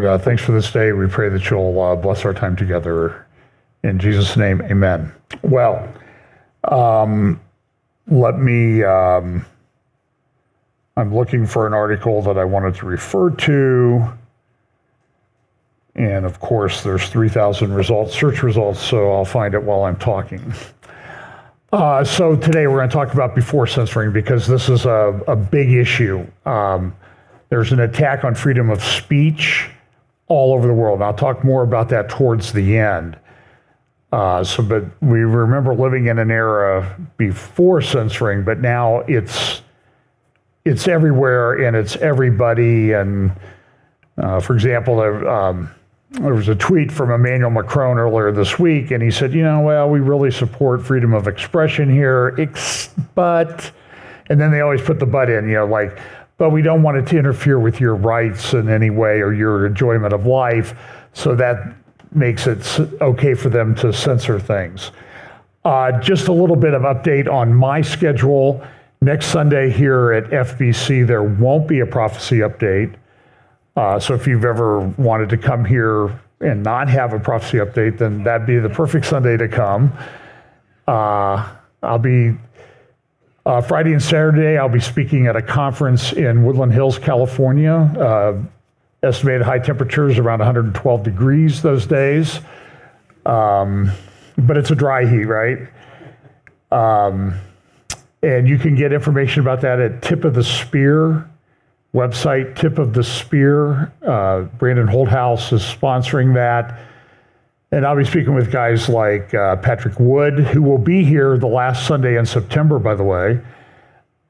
Lord, thanks for this day. We pray that you'll bless our time together. In Jesus' name, amen. Well, I'm looking for an article that I wanted to refer to. And of course, there's 3,000 search results, so I'll find it while I'm talking. So today we're going to talk about before censoring because this is a big issue. There's an attack on freedom of speech all over the world. And I'll talk more about that towards the end. But we remember living in an era before censoring, but now it's everywhere and it's everybody. And for example, there was a tweet from Emmanuel Macron earlier this week, and he said, well, we really support freedom of expression here, but, and then they always put the but in, but we don't want it to interfere with your rights in any way or your enjoyment of life, so that makes it okay for them to censor things. Just a little bit of update on my schedule. Next Sunday here at FBC, there won't be a prophecy update. So if you've ever wanted to come here and not have a prophecy update, then that'd be the perfect Sunday to come. I'll be Friday and Saturday, I'll be speaking at a conference in Woodland Hills, California. Estimated high temperatures around 112 degrees those days. But it's a dry heat, right? And you can get information about that at Tip of the Spear website, Tip of the Spear. Brandon Holthouse is sponsoring that. And I'll be speaking with guys like Patrick Wood, who will be here the last Sunday in September, by the way.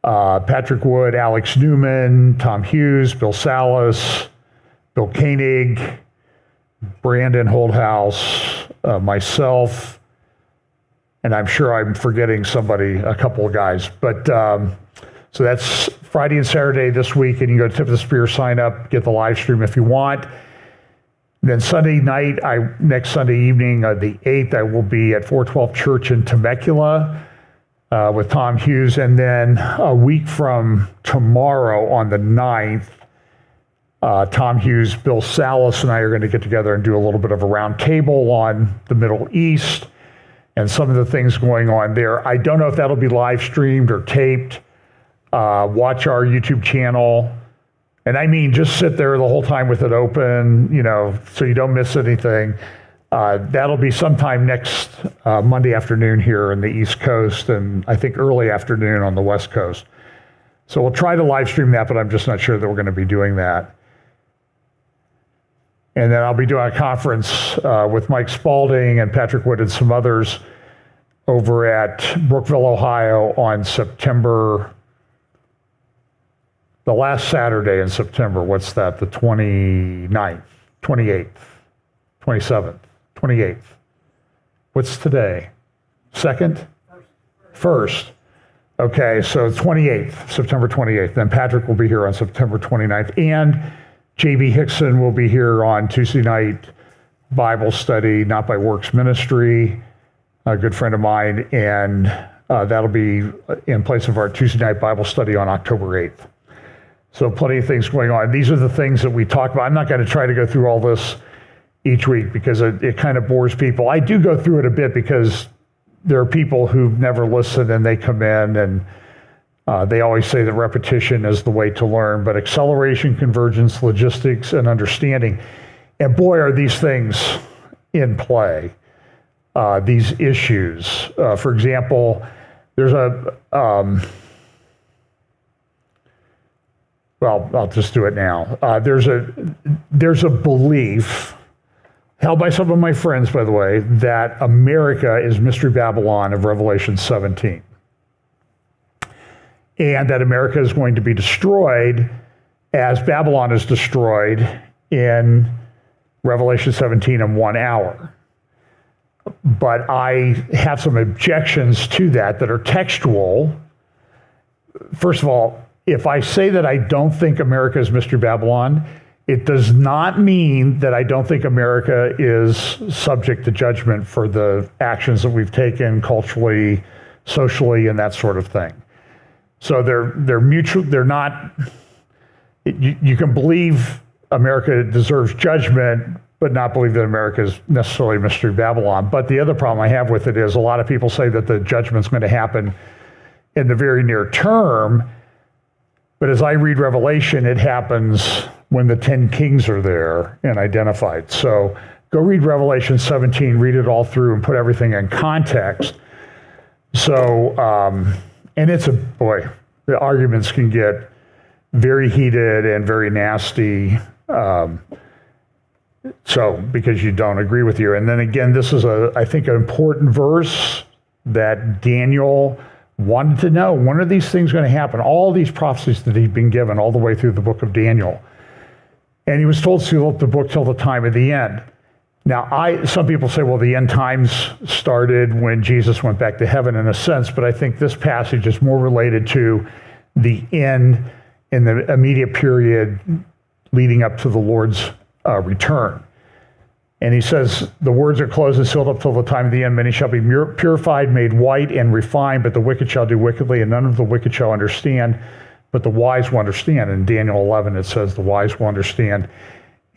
Patrick Wood, Alex Newman, Tom Hughes, Bill Salas, Bill Koenig, Brandon Holthouse, myself, and I'm sure I'm forgetting somebody, a couple of guys. But so that's Friday and Saturday this week, and you can go to Tip of the Spear, sign up, get the live stream if you want. Then Sunday night, next Sunday evening, the 8th, I will be at 412 Church in Temecula with Tom Hughes. And then a week from tomorrow on the 9th, Tom Hughes, Bill Salas, and I are going to get together and do a little bit of a round table on the Middle East and some of the things going on there. I don't know if that'll be live streamed or taped. Watch our YouTube channel. And I mean, just sit there the whole time with it open, so you don't miss anything. That'll be sometime next Monday afternoon here in the East Coast, and I think early afternoon on the West Coast. So we'll try to live stream that, but I'm just not sure that we're going to be doing that. And then I'll be doing a conference with Mike Spalding and Patrick Wood and some others over at Brookville, Ohio on the last Saturday in September. What's that? The 29th, 28th, 27th, 28th. What's today? Second? First. Okay, so 28th, September 28th. Then Patrick will be here on September 29th. And J.B. Hickson will be here on Tuesday night Bible study, Not by Works Ministry, a good friend of mine. And that'll be in place of our Tuesday night Bible study on October 8th. So plenty of things going on. These are the things that we talk about. I'm not going to try to go through all this each week because it kind of bores people. I do go through it a bit because there are people who've never listened and they come in and they always say that repetition is the way to learn, but acceleration, convergence, logistics, and understanding. And boy, are these things in play, these issues. For example, there's well, I'll just do it now. There's a belief, held by some of my friends, by the way, that America is Mystery Babylon of Revelation 17. And that America is going to be destroyed as Babylon is destroyed in Revelation 17 in 1 hour. But I have some objections to that are textual. First of all, if I say that I don't think America is Mystery Babylon, it does not mean that I don't think America is subject to judgment for the actions that we've taken culturally, socially, and that sort of thing. So they're mutual. They're not. You can believe America deserves judgment, but not believe that America is necessarily Mystery Babylon. But the other problem I have with it is a lot of people say that the judgment's going to happen in the very near term. But as I read Revelation, it happens when the 10 kings are there and identified. So go read Revelation 17, read it all through and put everything in context. So, and it's boy, the arguments can get very heated and very nasty. So, because you don't agree with you. And then again, this is I think, an important verse that Daniel wanted to know. When are these things going to happen? All these prophecies that he'd been given all the way through the book of Daniel. And he was told to seal up the book till the time of the end. Now, some people say, well, the end times started when Jesus went back to heaven in a sense, but I think this passage is more related to the end in the immediate period leading up to the Lord's return. And he says, the words are closed and sealed up till the time of the end. Many shall be purified, made white, and refined, but the wicked shall do wickedly, and none of the wicked shall understand, but the wise will understand. In Daniel 11, it says the wise will understand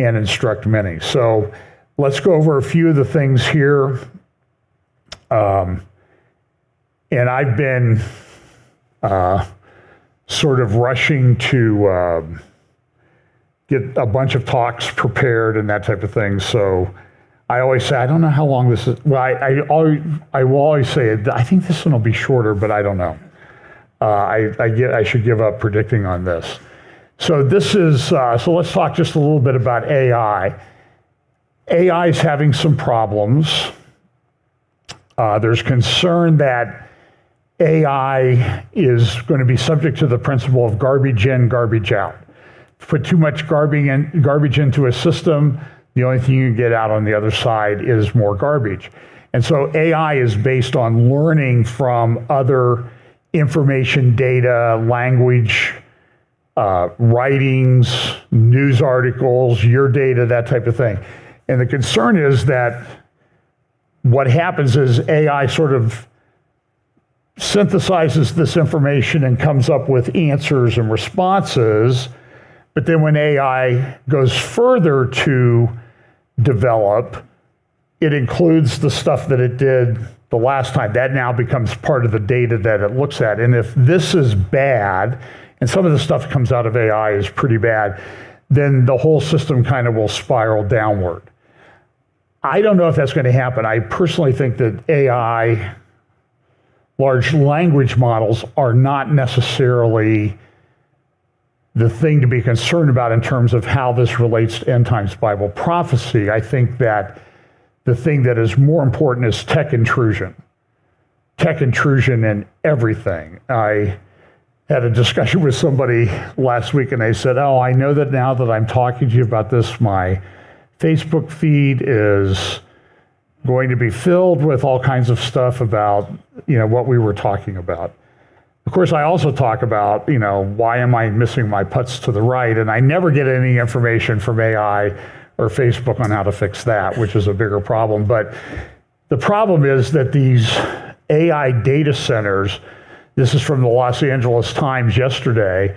and instruct many. So let's go over a few of the things here. And I've been sort of rushing to get a bunch of talks prepared and that type of thing. So I always say, I don't know how long this is. Well, I will always say, I think this one will be shorter, but I don't know. I should give up predicting on this. So this is, so let's talk just a little bit about AI. AI is having some problems. There's concern that AI is going to be subject to the principle of garbage in, garbage out. Put too much garbage into a system, the only thing you get out on the other side is more garbage. And so AI is based on learning from other information, data, language, writings, news articles, your data, that type of thing. And the concern is that what happens is AI sort of synthesizes this information and comes up with answers and responses. But then when AI goes further to develop, it includes the stuff that it did the last time. That now becomes part of the data that it looks at. And if this is bad, and some of the stuff that comes out of AI is pretty bad, then the whole system kind of will spiral downward. I don't know if that's going to happen. I personally think that AI, large language models, are not necessarily the thing to be concerned about in terms of how this relates to end times Bible prophecy. I think that the thing that is more important is tech intrusion in everything. I had a discussion with somebody last week and they said, oh, I know that now that I'm talking to you about this, my Facebook feed is going to be filled with all kinds of stuff about, what we were talking about. Of course, I also talk about, why am I missing my putts to the right? And I never get any information from AI or Facebook on how to fix that, which is a bigger problem. But the problem is that these AI data centers, this is from the Los Angeles Times yesterday,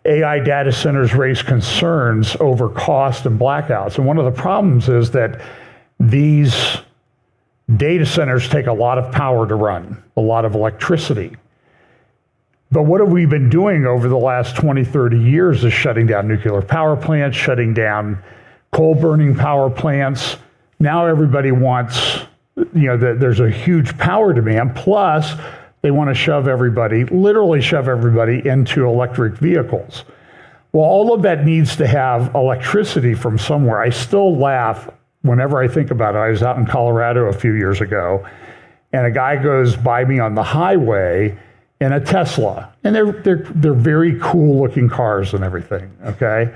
AI data centers raise concerns over cost and blackouts. And one of the problems is that these data centers take a lot of power to run, a lot of electricity. But what have we been doing over the last 20, 30 years is shutting down nuclear power plants, shutting down coal-burning power plants. Now everybody wants, there's a huge power demand, plus they want to literally shove everybody into electric vehicles. Well, all of that needs to have electricity from somewhere. I still laugh whenever I think about it. I was out in Colorado a few years ago, and a guy goes by me on the highway in a Tesla, and they're very cool looking cars and everything, okay?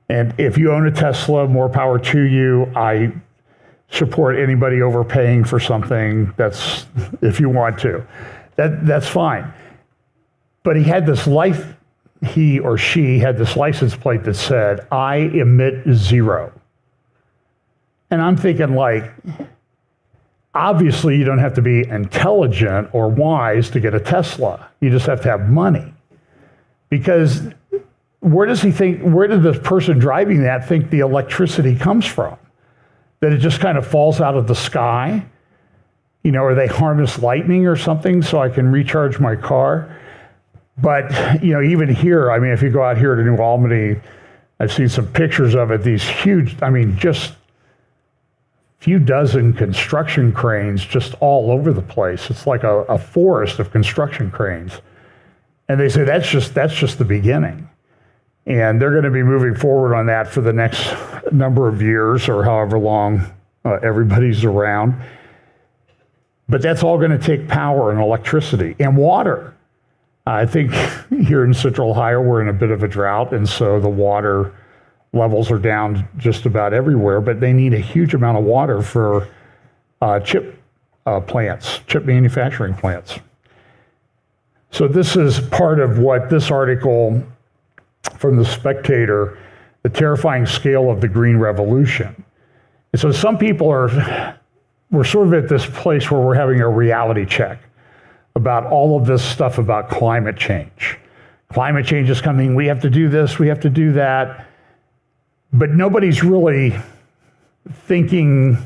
And if you own a Tesla, more power to you. I support anybody overpaying for something, that's if you want to. That's fine. But he or she had this license plate that said, I emit zero. And I'm thinking, obviously you don't have to be intelligent or wise to get a Tesla. You just have to have money. Because where does he think, where did the person driving that think the electricity comes from? That it just kind of falls out of the sky? You know, or they harness lightning or something so I can recharge my car? But, you know, even here, I mean, if you go out here to New Albany, I've seen some pictures of it, these huge, I mean, just few dozen construction cranes just all over the place. It's like a forest of construction cranes. And they say that's just the beginning. And they're going to be moving forward on that for the next number of years or however long everybody's around. But that's all going to take power and electricity and water. I think here in Central Ohio, we're in a bit of a drought, and so the water levels are down just about everywhere, but they need a huge amount of water for chip plants, chip manufacturing plants. So this is part of what this article from The Spectator, The Terrifying Scale of the Green Revolution. And so some people we're sort of at this place where we're having a reality check about all of this stuff about climate change. Climate change is coming, we have to do this, we have to do that. But nobody's really thinking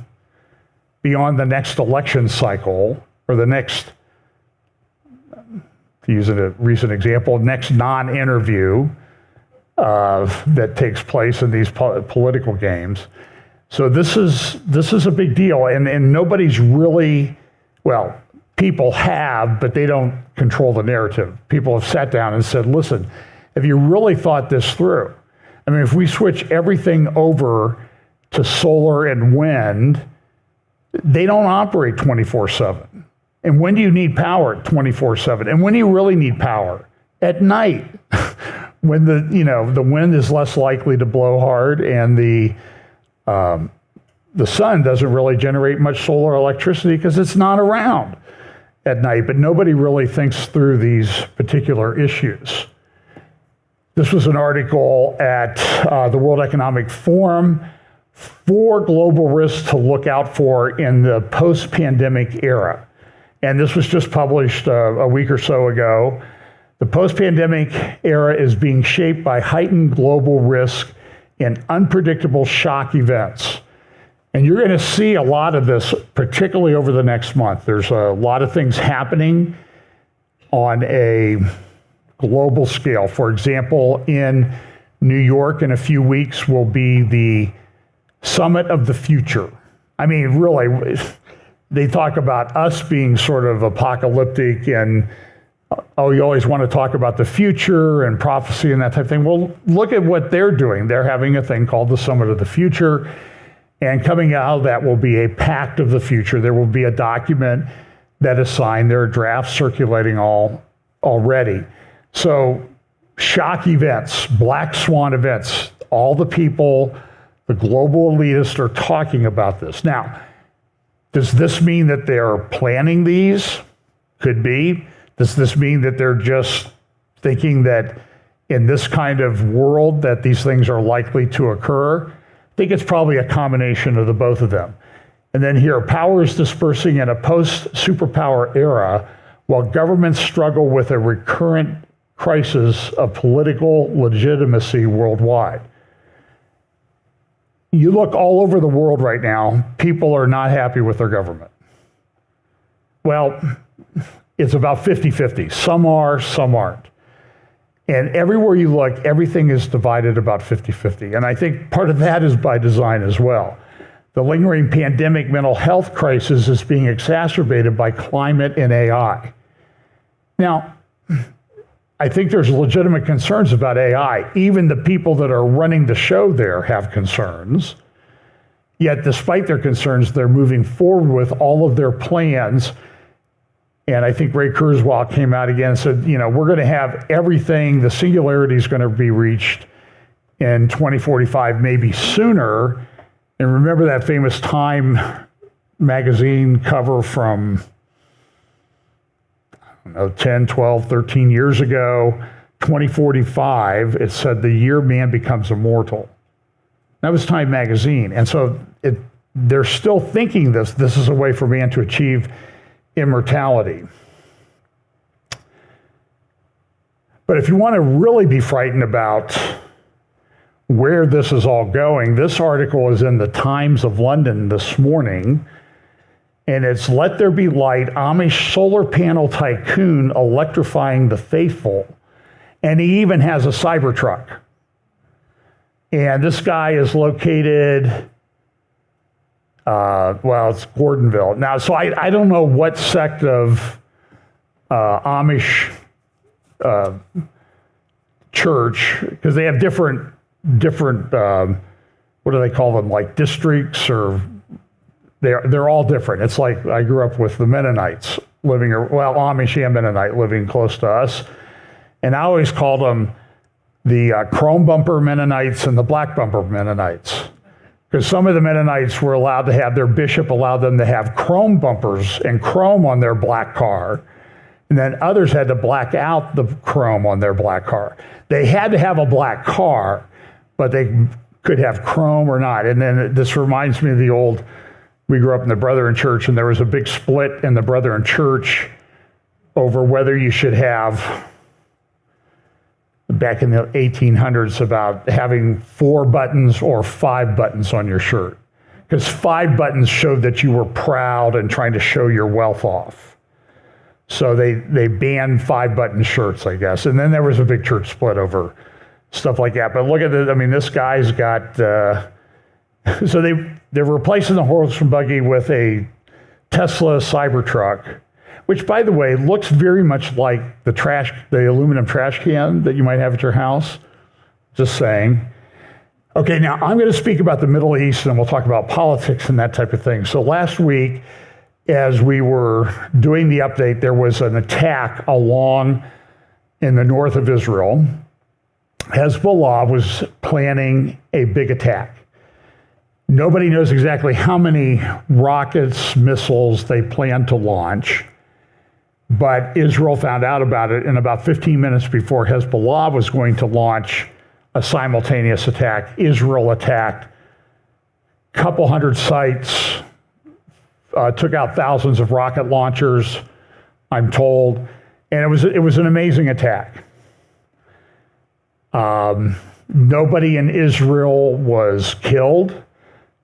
beyond the next election cycle or the next, to use a recent example, next non-interview that takes place in these political games. So this is a big deal, and nobody's really, well, people have, but they don't control the narrative. People have sat down and said, listen, have you really thought this through? I mean, if we switch everything over to solar and wind, they don't operate 24/7. And when do you need power? 24/7. And when do you really need power? At night, when the wind is less likely to blow hard and the sun doesn't really generate much solar electricity because it's not around at night. But nobody really thinks through these particular issues. This was an article at the World Economic Forum, 4 global risks to look out for in the post-pandemic era. And this was just published a week or so ago. The post-pandemic era is being shaped by heightened global risk and unpredictable shock events. And you're going to see a lot of this, particularly over the next month. There's a lot of things happening on a global scale. For example, in New York in a few weeks will be the Summit of the Future. I mean, really, they talk about us being sort of apocalyptic and, oh, you always want to talk about the future and prophecy and that type of thing. Well, look at what they're doing. They're having a thing called the Summit of the Future, and coming out of that will be a pact of the future. There will be a document that is signed. There are drafts circulating already. So shock events, black swan events, all the people, the global elitists are talking about this. Now, does this mean that they're planning these? Could be. Does this mean that they're just thinking that in this kind of world that these things are likely to occur? I think it's probably a combination of the both of them. And then here, power is dispersing in a post-superpower era while governments struggle with a recurrent crisis of political legitimacy worldwide. You look all over the world right now, people are not happy with their government. Well, it's about 50-50. Some are, some aren't. And everywhere you look, everything is divided about 50-50. And I think part of that is by design as well. The lingering pandemic mental health crisis is being exacerbated by climate and AI. Now, I think there's legitimate concerns about AI. Even the people that are running the show there have concerns. Yet, despite their concerns, they're moving forward with all of their plans. And I think Ray Kurzweil came out again and said, we're going to have everything, the singularity is going to be reached in 2045, maybe sooner. And remember that famous Time magazine cover from 10, 12, 13 years ago, 2045, it said the year man becomes immortal. That was Time magazine. And so they're still thinking this is a way for man to achieve immortality. But if you want to really be frightened about where this is all going, this article is in the Times of London this morning, and it's "Let There Be Light, Amish Solar Panel Tycoon Electrifying the Faithful." And he even has a Cybertruck. And this guy is located, it's Gordonville. Now, so I don't know what sect of Amish church, because they have different what do they call them, like districts, or they're all different. It's like I grew up with the Mennonites Amish and Mennonite living close to us, and I always called them the chrome bumper Mennonites and the black bumper Mennonites, because some of the Mennonites were allowed to have, their bishop allowed them to have chrome bumpers and chrome on their black car, and then others had to black out the chrome on their black car. They had to have a black car, but they could have chrome or not. And then this reminds me of we grew up in the Brethren Church, and there was a big split in the Brethren Church over whether you should have, back in the 1800s, about having 4 buttons or 5 buttons on your shirt. Because 5 buttons showed that you were proud and trying to show your wealth off. So they banned 5-button shirts, I guess. And then there was a big church split over stuff like that. But look at this guy's got, so they're replacing the horse and buggy with a Tesla Cybertruck, which, by the way, looks very much like the aluminum trash can that you might have at your house. Just saying. Okay, now I'm going to speak about the Middle East, and we'll talk about politics and that type of thing. So last week, as we were doing the update, there was an attack in the north of Israel. Hezbollah was planning a big attack. Nobody knows exactly how many rockets, missiles they plan to launch, but Israel found out about it, and about 15 minutes before Hezbollah was going to launch a simultaneous attack, Israel attacked a couple hundred sites, took out thousands of rocket launchers, I'm told, and it was an amazing attack. Nobody in Israel was killed.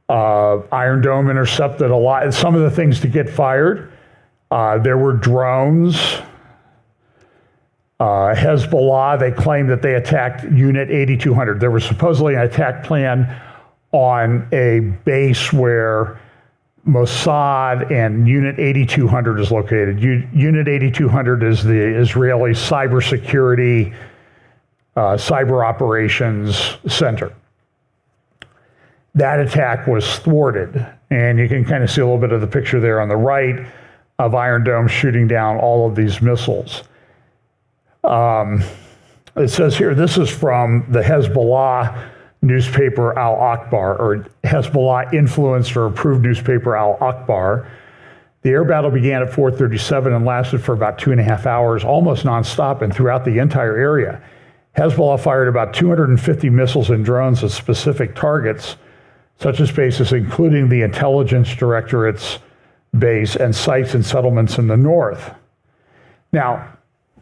Iron Dome intercepted some of the things to get fired. There were drones. Hezbollah, they claimed that they attacked Unit 8200. There was supposedly an attack plan on a base where Mossad and Unit 8200 is located. Unit 8200 is the Israeli cybersecurity, cyber operations center. That attack was thwarted, and you can kind of see a little bit of the picture there on the right of Iron Dome shooting down all of these missiles. It says here, this is from the Hezbollah newspaper Al-Akhbar, or Hezbollah influenced or approved newspaper Al-Akhbar. The air battle began at 4:37 and lasted for about 2.5 hours, almost nonstop and throughout the entire area. Hezbollah fired about 250 missiles and drones at specific targets, such as bases including the Intelligence Directorate's base and sites and settlements in the north. Now,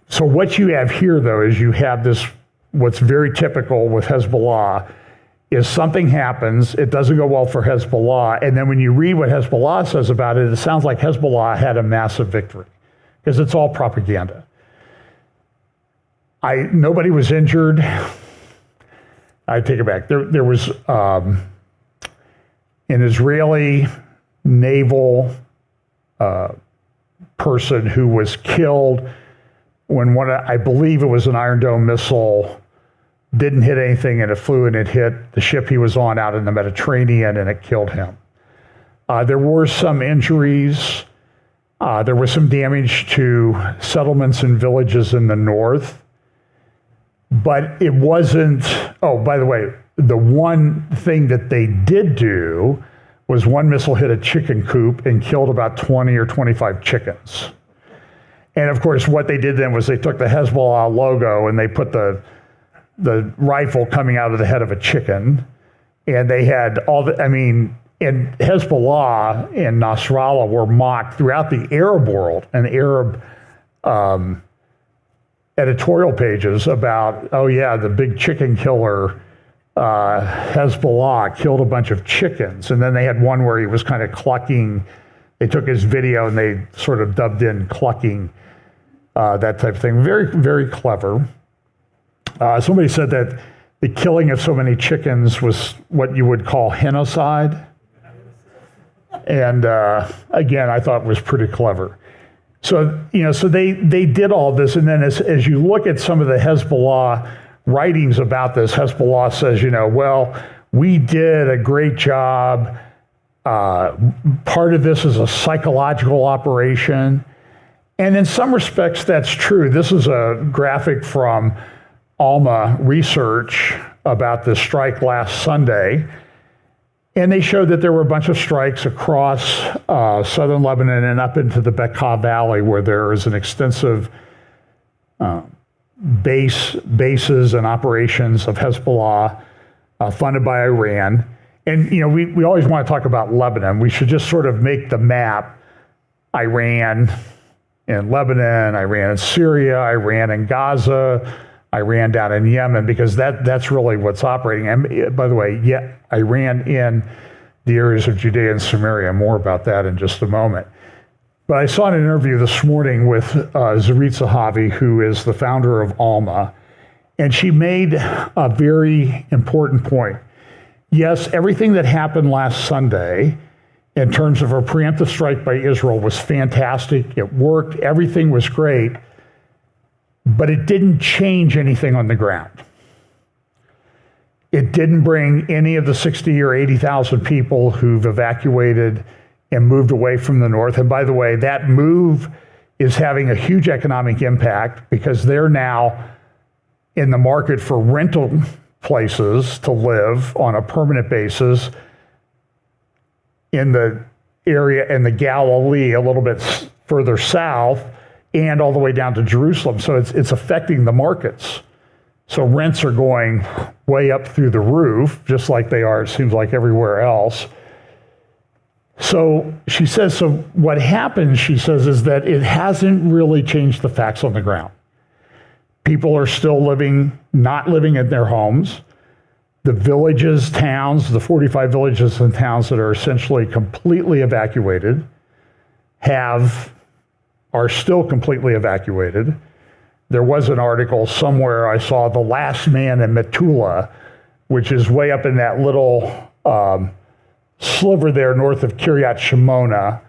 so what you have here, though, is you have this, what's very typical with Hezbollah, is something happens, it doesn't go well for Hezbollah, and then when you read what Hezbollah says about it, it sounds like Hezbollah had a massive victory, because it's all propaganda. Nobody was injured. I take it back. There was an Israeli naval person who was killed when I believe it was an Iron Dome missile, didn't hit anything, and it flew and it hit the ship he was on out in the Mediterranean, and it killed him. There were some injuries. There was some damage to settlements and villages in the north. But it wasn't, by the way, the one thing that they did do was one missile hit a chicken coop and killed about 20 or 25 chickens. And of course, what they did then was they took the Hezbollah logo and they put the rifle coming out of the head of a chicken. And they had and Hezbollah and Nasrallah were mocked throughout the Arab world, and Arab editorial pages about, oh yeah, the big chicken killer, Hezbollah killed a bunch of chickens. And then they had one where he was kind of clucking. They took his video and they sort of dubbed in clucking, that type of thing. Very, very clever. Somebody said that the killing of so many chickens was what you would call genocide. And again, I thought it was pretty clever. So, so they did all this. And then as you look at some of the Hezbollah writings about this, Hezbollah says, well, we did a great job. Part of this is a psychological operation. And in some respects, that's true. This is a graphic from Alma Research about the strike last Sunday. And they showed that there were a bunch of strikes across southern Lebanon and up into the Bekaa Valley, where there is an extensive bases and operations of Hezbollah funded by Iran. And, we always want to talk about Lebanon. We should just sort of make the map Iran in Lebanon, Iran in Syria, Iran in Gaza, Iran down in Yemen, because that's really what's operating. And by the way, Iran in the areas of Judea and Samaria. More about that in just a moment. But I saw an interview this morning with Zarit Zahavi, who is the founder of Alma, and she made a very important point. Yes, everything that happened last Sunday in terms of a preemptive strike by Israel was fantastic. It worked. Everything was great. But it didn't change anything on the ground. It didn't bring any of the 60 or 80,000 people who've evacuated and moved away from the north. And by the way, that move is having a huge economic impact because they're now in the market for rental places to live on a permanent basis in the area in the Galilee, a little bit further south, and all the way down to Jerusalem. So it's affecting the markets. So rents are going way up through the roof, just like they are, it seems like, everywhere else. So she says, so what happens, she says, is that it hasn't really changed the facts on the ground. People are still not living in their homes. The villages, towns, the 45 villages and towns that are essentially completely evacuated are still completely evacuated. There was an article somewhere I saw, the last man in Metula, which is way up in that little sliver there north of Kiryat Shimona.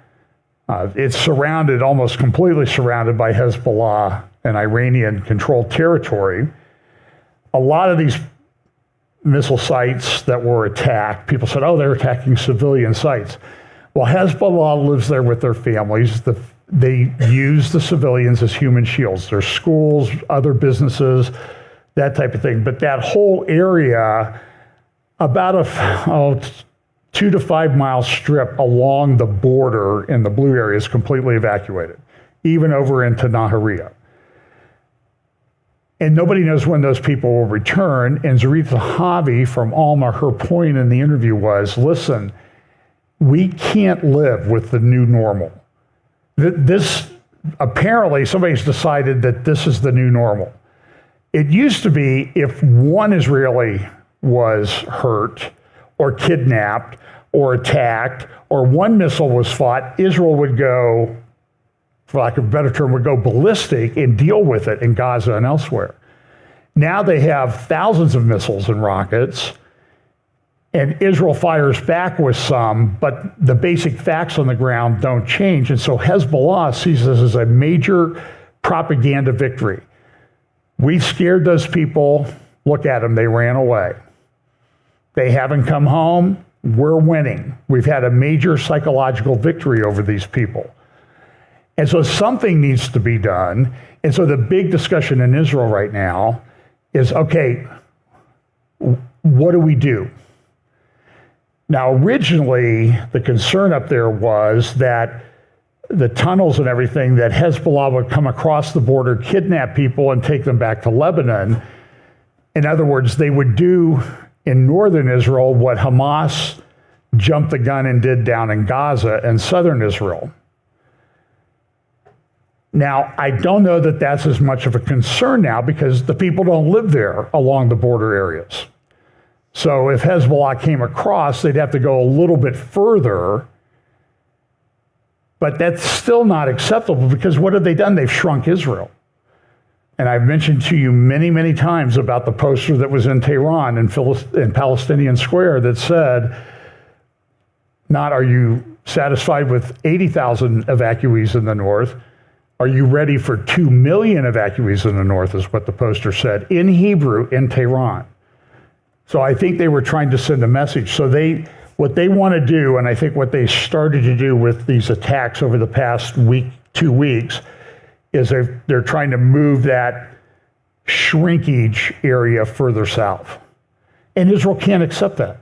It's surrounded, almost completely surrounded by Hezbollah and Iranian-controlled territory. A lot of these missile sites that were attacked, people said, oh, they're attacking civilian sites. Well, Hezbollah lives there with their families. They use the civilians as human shields. There's schools, other businesses, that type of thing. But that whole area, about a 2 to 5 mile strip along the border in the blue area is completely evacuated, even over into Nahariya. And nobody knows when those people will return. And Zarit Zahavi from Alma, her point in the interview was, listen, we can't live with the new normal. This, apparently, somebody's decided that this is the new normal. It used to be if one Israeli was hurt or kidnapped or attacked or one missile was fought, Israel would go, for lack of a better term, would go ballistic and deal with it in Gaza and elsewhere. Now they have thousands of missiles and rockets, and Israel fires back with some, but the basic facts on the ground don't change. And so Hezbollah sees this as a major propaganda victory. We scared those people. Look at them, they ran away. They haven't come home. We're winning. We've had a major psychological victory over these people. And so something needs to be done. And so the big discussion in Israel right now is, okay, what do we do? Now, originally, the concern up there was that the tunnels and everything, that Hezbollah would come across the border, kidnap people, and take them back to Lebanon. In other words, they would do in northern Israel what Hamas jumped the gun and did down in Gaza and southern Israel. Now, I don't know that that's as much of a concern now because the people don't live there along the border areas. So if Hezbollah came across, they'd have to go a little bit further. But that's still not acceptable because what have they done? They've shrunk Israel. And I've mentioned to you many, many times about the poster that was in Tehran in Palestinian Square that said, not are you satisfied with 80,000 evacuees in the north, are you ready for 2 million evacuees in the north is what the poster said in Hebrew in Tehran. So I think they were trying to send a message. So what they want to do, and I think what they started to do with these attacks over the past week, 2 weeks, is they're trying to move that shrinkage area further south. And Israel can't accept that.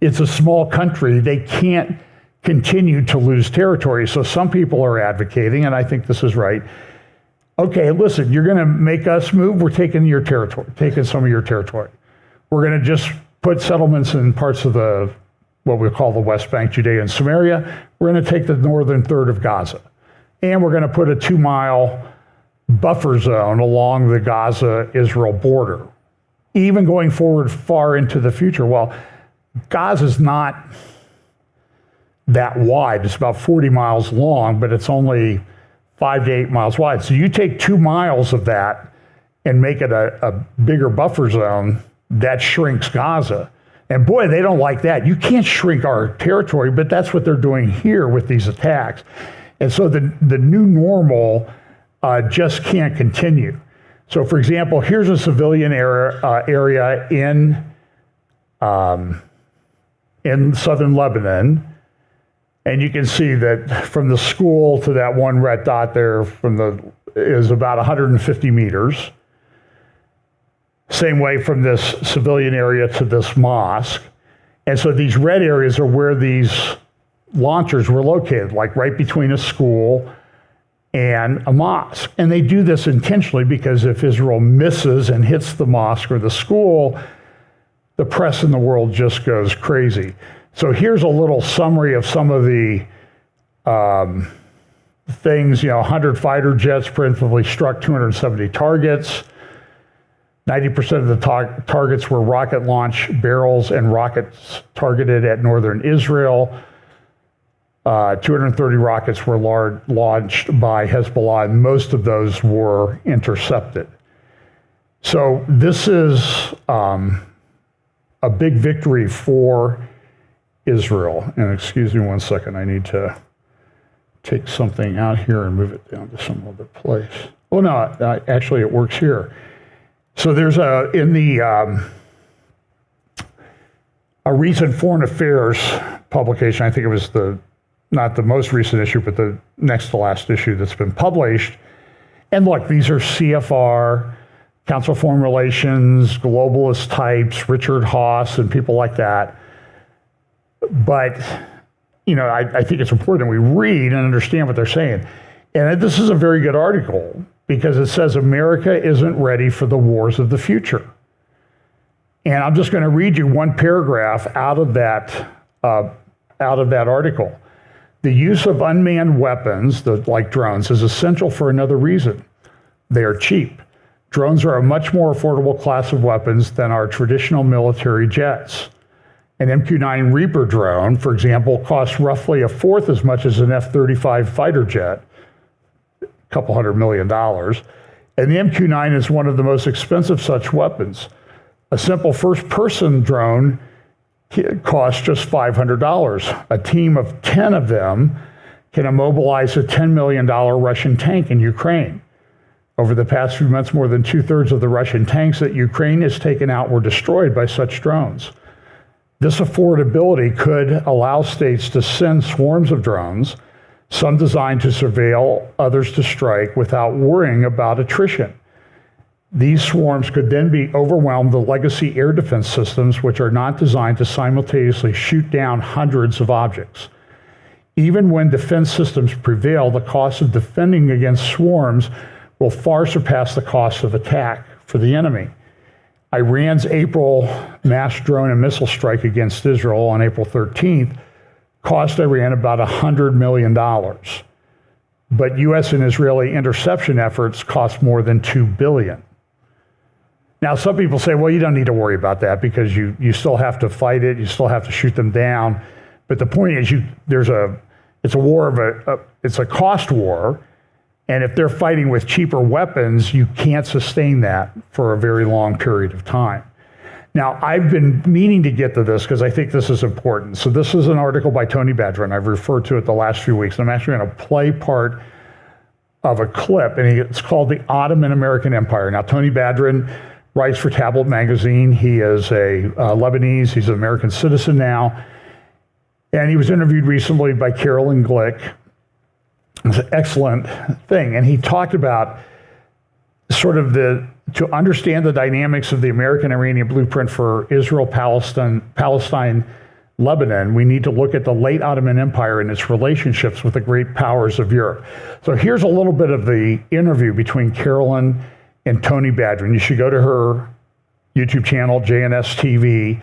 It's a small country. They can't continue to lose territory. So some people are advocating, and I think this is right. Okay, listen, you're going to make us move. We're taking your territory, taking some of your territory. We're going to just put settlements in parts of what we call the West Bank, Judea and Samaria. We're going to take the northern third of Gaza. And we're going to put a 2-mile buffer zone along the Gaza-Israel border, even going forward far into the future. Well, Gaza's not that wide. It's about 40 miles long, but it's only 5 to 8 miles wide. So you take 2 miles of that and make it a bigger buffer zone, that shrinks Gaza. And boy, they don't like that. You can't shrink our territory, but that's what they're doing here with these attacks. And so the new normal just can't continue. So for example, here's a civilian area in southern Lebanon. And you can see that from the school to that one red dot there is about 150 meters. Same way from this civilian area to this mosque. And so these red areas are where these launchers were located, like right between a school and a mosque. And they do this intentionally because if Israel misses and hits the mosque or the school, the press in the world just goes crazy. So here's a little summary of some of the things. 100 fighter jets principally struck 270 targets. 90% of the targets were rocket launch barrels and rockets targeted at northern Israel. 230 rockets were launched by Hezbollah, and most of those were intercepted. So this is a big victory for Israel. And excuse me one second, I need to take something out here and move it down to some other place. Oh no, actually it works here. So there's a recent Foreign Affairs publication, I think it was not the most recent issue, but the next to last issue that's been published. And look, these are CFR, Council of Foreign Relations, globalist types, Richard Haass and people like that. But, I think it's important we read and understand what they're saying. And this is a very good article because it says America isn't ready for the wars of the future. And I'm just going to read you one paragraph out of that article. The use of unmanned weapons, like drones, is essential for another reason. They are cheap. Drones are a much more affordable class of weapons than our traditional military jets. An MQ-9 Reaper drone, for example, costs roughly a fourth as much as an F-35 fighter jet, a couple $100 million. And the MQ-9 is one of the most expensive such weapons. A simple first-person drone costs just $500. A team of 10 of them can immobilize a $10 million Russian tank in Ukraine. Over the past few months, more than 2/3 of the Russian tanks that Ukraine has taken out were destroyed by such drones. This affordability could allow states to send swarms of drones, some designed to surveil, others to strike, without worrying about attrition. These swarms could then be overwhelmed with legacy air defense systems, which are not designed to simultaneously shoot down hundreds of objects. Even when defense systems prevail, the cost of defending against swarms will far surpass the cost of attack for the enemy. Iran's April mass drone and missile strike against Israel on April 13th cost Iran about $100 million. but U.S. and Israeli interception efforts cost more than $2 billion. Now, some people say, well, you don't need to worry about that because you still have to fight it, you still have to shoot them down. But the point is, it's a war it's a cost war, and if they're fighting with cheaper weapons, you can't sustain that for a very long period of time. Now, I've been meaning to get to this because I think this is important. So this is an article by Tony Badger, and I've referred to it the last few weeks. I'm actually going to play part of a clip, and it's called The Ottoman American Empire. Now, Tony Badger writes for Tablet Magazine. He is a Lebanese. He's an American citizen now. And he was interviewed recently by Carolyn Glick. It's an excellent thing. And he talked about sort of to understand the dynamics of the American-Iranian blueprint for Israel, Palestine, Lebanon, we need to look at the late Ottoman Empire and its relationships with the great powers of Europe. So here's a little bit of the interview between Carolyn and Tony Badger. And you should go to her YouTube channel, JNS TV,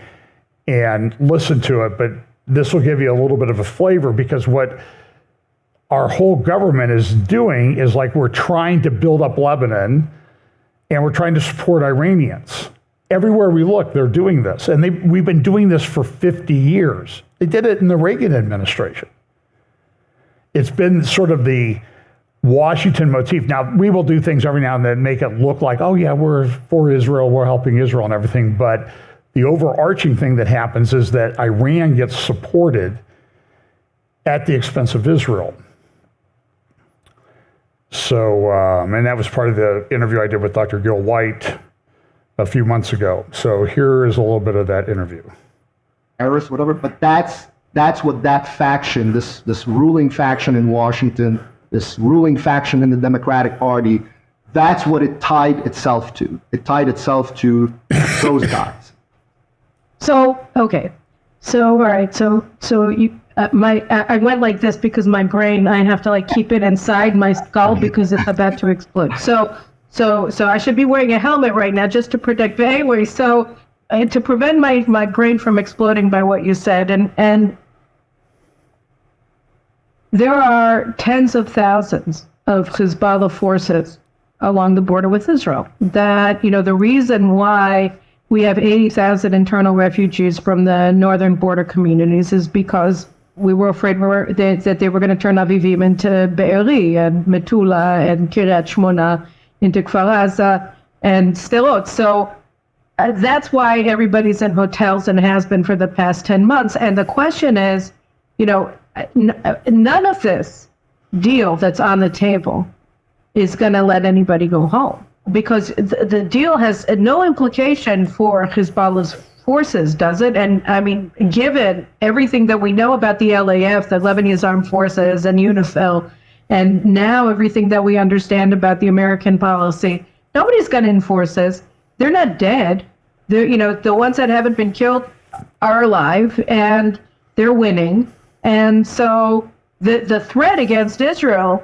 and listen to it. But this will give you a little bit of a flavor, because what our whole government is doing is like we're trying to build up Lebanon and we're trying to support Iranians. Everywhere we look, they're doing this. And we've been doing this for 50 years. They did it in the Reagan administration. It's been sort of the Washington motif. Now, we will do things every now and then make it look like, oh yeah, we're for Israel, we're helping Israel and everything. But the overarching thing that happens is that Iran gets supported at the expense of Israel. So, and that was part of the interview I did with Dr. Gil White a few months ago. So here is a little bit of that interview. Terrorists, whatever, but that's what that faction, this ruling faction in Washington, this ruling faction in the Democratic Party, that's what it tied itself to. It tied itself to those guys. So, okay. So, all right. So you, I went like this because my brain, I have to like keep it inside my skull because it's about to explode. So I should be wearing a helmet right now just to protect. But anyway, so to prevent my brain from exploding by what you said, and there are tens of thousands of Hezbollah forces along the border with Israel. That, the reason why we have 80,000 internal refugees from the northern border communities is because we were afraid that they were going to turn Avivim into Be'eri and Metula and Kiryat Shmona into Kfar Aza and Sderot. So that's why everybody's in hotels and has been for the past 10 months. And the question is, none of this deal that's on the table is going to let anybody go home, because the deal has no implication for Hezbollah's forces, does it? And I mean, given everything that we know about the LAF, the Lebanese Armed Forces, and UNIFIL, and now everything that we understand about the American policy, nobody's going to enforce this. They're not dead. They're, the ones that haven't been killed are alive, and they're winning. And so the threat against Israel,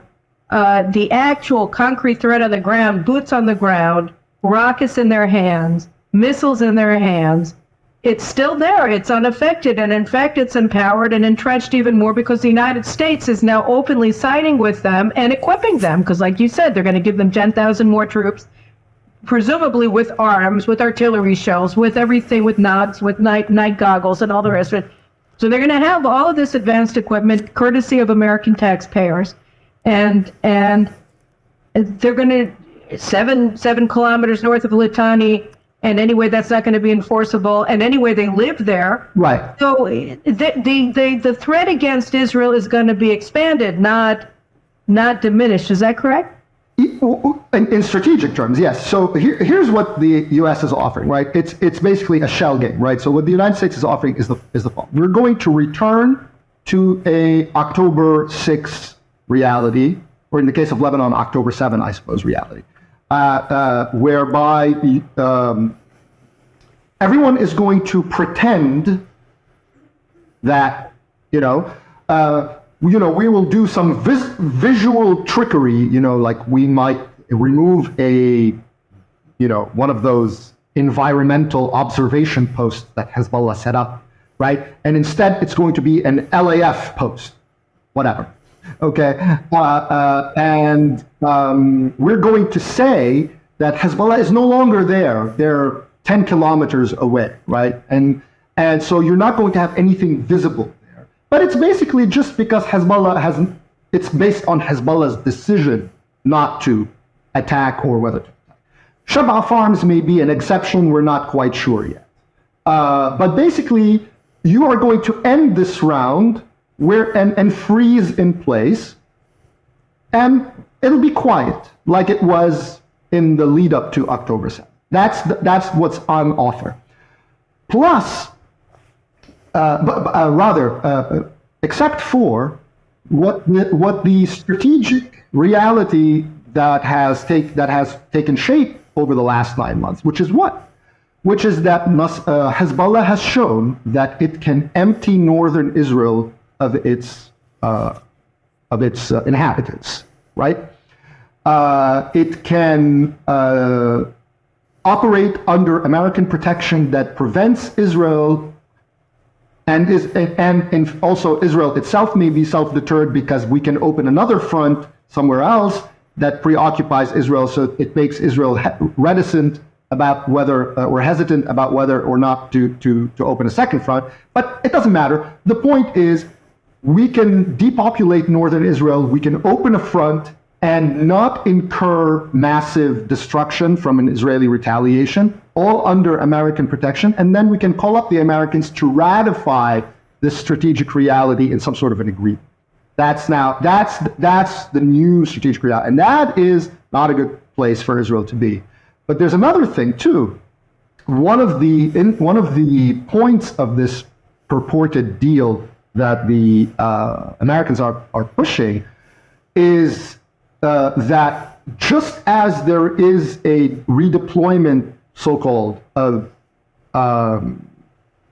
the actual concrete threat on the ground, boots on the ground, rockets in their hands, missiles in their hands, it's still there. It's unaffected. And in fact, it's empowered and entrenched even more because the United States is now openly siding with them and equipping them. Because like you said, they're going to give them 10,000 more troops, presumably with arms, with artillery shells, with everything, with nods, with night goggles and all the rest of it. So they're going to have all of this advanced equipment, courtesy of American taxpayers. And they're going to 7 kilometers north of Litani, and anyway, that's not going to be enforceable. And anyway, they live there. Right. So the threat against Israel is going to be expanded, not diminished. Is that correct? In strategic terms, yes. So here's what the U.S. is offering, right? It's basically a shell game, right? So what the United States is offering is the following. We're going to return to a October 6 reality, or in the case of Lebanon, October 7, I suppose, reality, whereby everyone is going to pretend that, we will do some visual trickery, like we might remove one of those environmental observation posts that Hezbollah set up, right? And instead, it's going to be an LAF post, whatever. Okay, we're going to say that Hezbollah is no longer there. They're 10 kilometers away, right? And so you're not going to have anything visible there. But it's basically just because it's based on Hezbollah's decision not to attack or whether to attack. Shab'a Farms may be an exception, we're not quite sure yet. But basically, you are going to end this round and freeze in place, and it'll be quiet like it was in the lead up to October 7th. That's what's on offer. Plus, except for what the strategic reality that has taken shape over the last 9 months, which is that Hezbollah has shown that it can empty northern Israel of its inhabitants, right? It can operate under American protection that prevents Israel, and also Israel itself may be self-deterred because we can open another front somewhere else that preoccupies Israel, so it makes Israel reticent about whether or hesitant about whether or not to open a second front. But it doesn't matter. The point is, we can depopulate northern Israel, we can open a front and not incur massive destruction from an Israeli retaliation, all under American protection, and then we can call up the Americans to ratify this strategic reality in some sort of an agreement. That's the new strategic reality, and that is not a good place for Israel to be. But there's another thing too. One of the points of this purported deal that the Americans are pushing is that just as there is a redeployment, so-called, of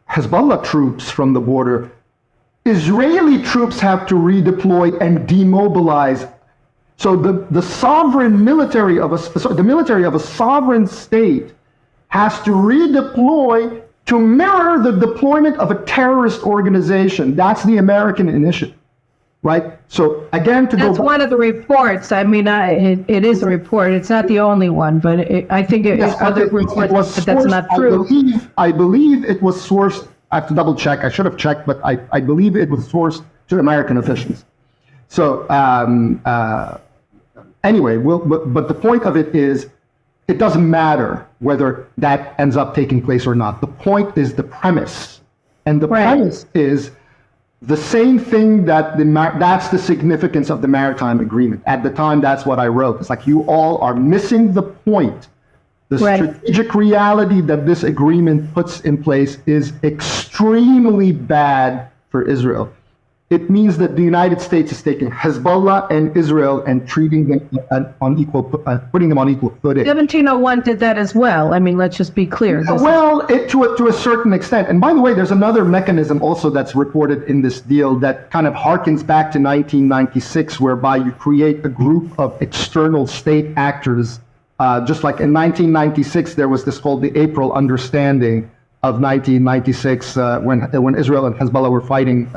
Hezbollah troops from the border, Israeli troops have to redeploy and demobilize. So the sovereign military of a sovereign state has to redeploy to mirror the deployment of a terrorist organization. That's the American initiative, right? So again, that's one of the reports. I mean, it is a report. It's not the only one, but I think it's other reports, but that's not true. I believe it was sourced. I have to double check. I should have checked, but I believe it was sourced to American officials. So anyway, but the point of it is, it doesn't matter whether that ends up taking place or not. The point is the premise. And the premise is the same thing that's the significance of the maritime agreement. At the time, that's what I wrote. It's like, you all are missing the point. The strategic reality that this agreement puts in place is extremely bad for Israel. It means that the United States is taking Hezbollah and Israel and treating them putting them on equal footing. 1701 did that as well. I mean, let's just be clear. To a certain extent. And by the way, there's another mechanism also that's reported in this deal that kind of harkens back to 1996, whereby you create a group of external state actors. Just like in 1996, there was this called the April Understanding of 1996, when Israel and Hezbollah were fighting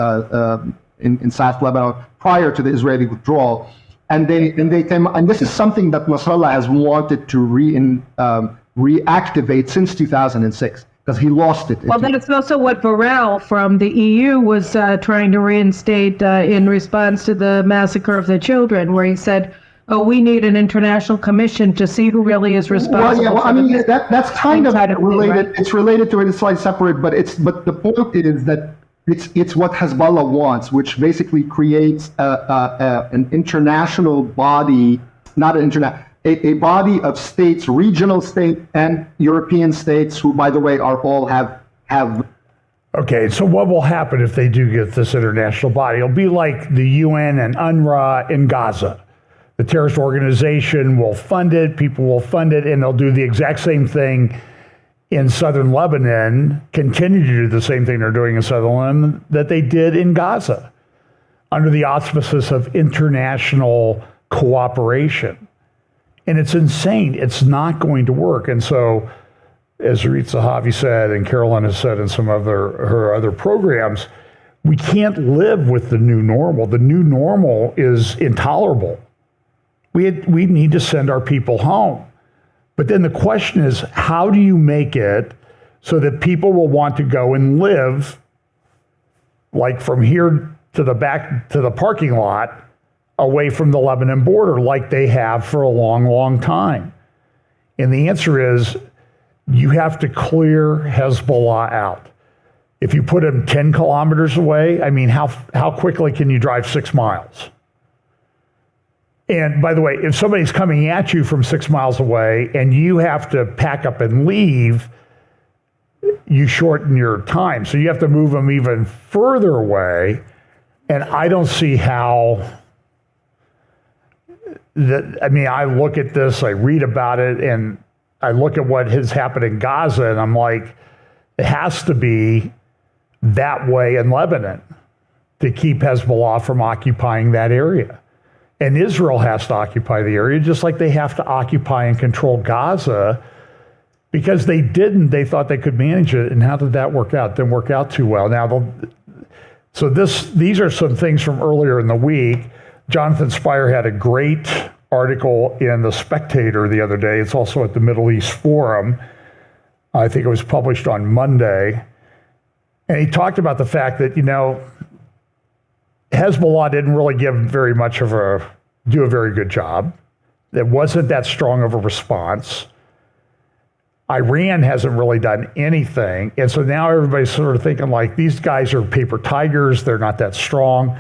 in South Lebanon prior to the Israeli withdrawal, and they came. And this is something that Nasrallah has wanted to reactivate since 2006, because he lost it. Well, that's also what Borrell from the EU was trying to reinstate in response to the massacre of the children, where he said, "Oh, we need an international commission to see who really is responsible." Well, I mean, that's kind of related. Right? It's related to it. It's slightly separate, but the point is that it's what Hezbollah wants, which basically creates an international body, a body of states, regional state and European states, who, by the way, all have. Okay, so what will happen if they do get this international body? It'll be like the UN and UNRWA in Gaza. The terrorist organization will fund it, people will fund it, and they'll do the exact same thing in southern Lebanon, continue to do the same thing they're doing in southern Lebanon that they did in Gaza, under the auspices of international cooperation. And it's insane. It's not going to work. And so, as Rit Zahavi said, and Carolyn has said in some of her other programs, we can't live with the new normal. The new normal is intolerable. We need to send our people home. But then the question is, how do you make it so that people will want to go and live like from here to the back to the parking lot away from the Lebanon border like they have for a long, long time? And the answer is you have to clear Hezbollah out. If you put them 10 kilometers away, I mean, how quickly can you drive 6 miles? And by the way, if somebody's coming at you from 6 miles away and you have to pack up and leave, you shorten your time. So you have to move them even further away. And I don't see how that, I mean, I look at this, I read about it, and I look at what has happened in Gaza, and I'm like, it has to be that way in Lebanon to keep Hezbollah from occupying that area. And Israel has to occupy the area, just like they have to occupy and control Gaza, because they didn't. They thought they could manage it, and how did that work out? It didn't work out too well. Now, these are some things from earlier in the week. Jonathan Spire had a great article in The Spectator the other day. It's also at the Middle East Forum. I think it was published on Monday. And he talked about the fact that, Hezbollah didn't really do a very good job. It wasn't that strong of a response. Iran hasn't really done anything. And so now everybody's sort of thinking like, these guys are paper tigers. They're not that strong.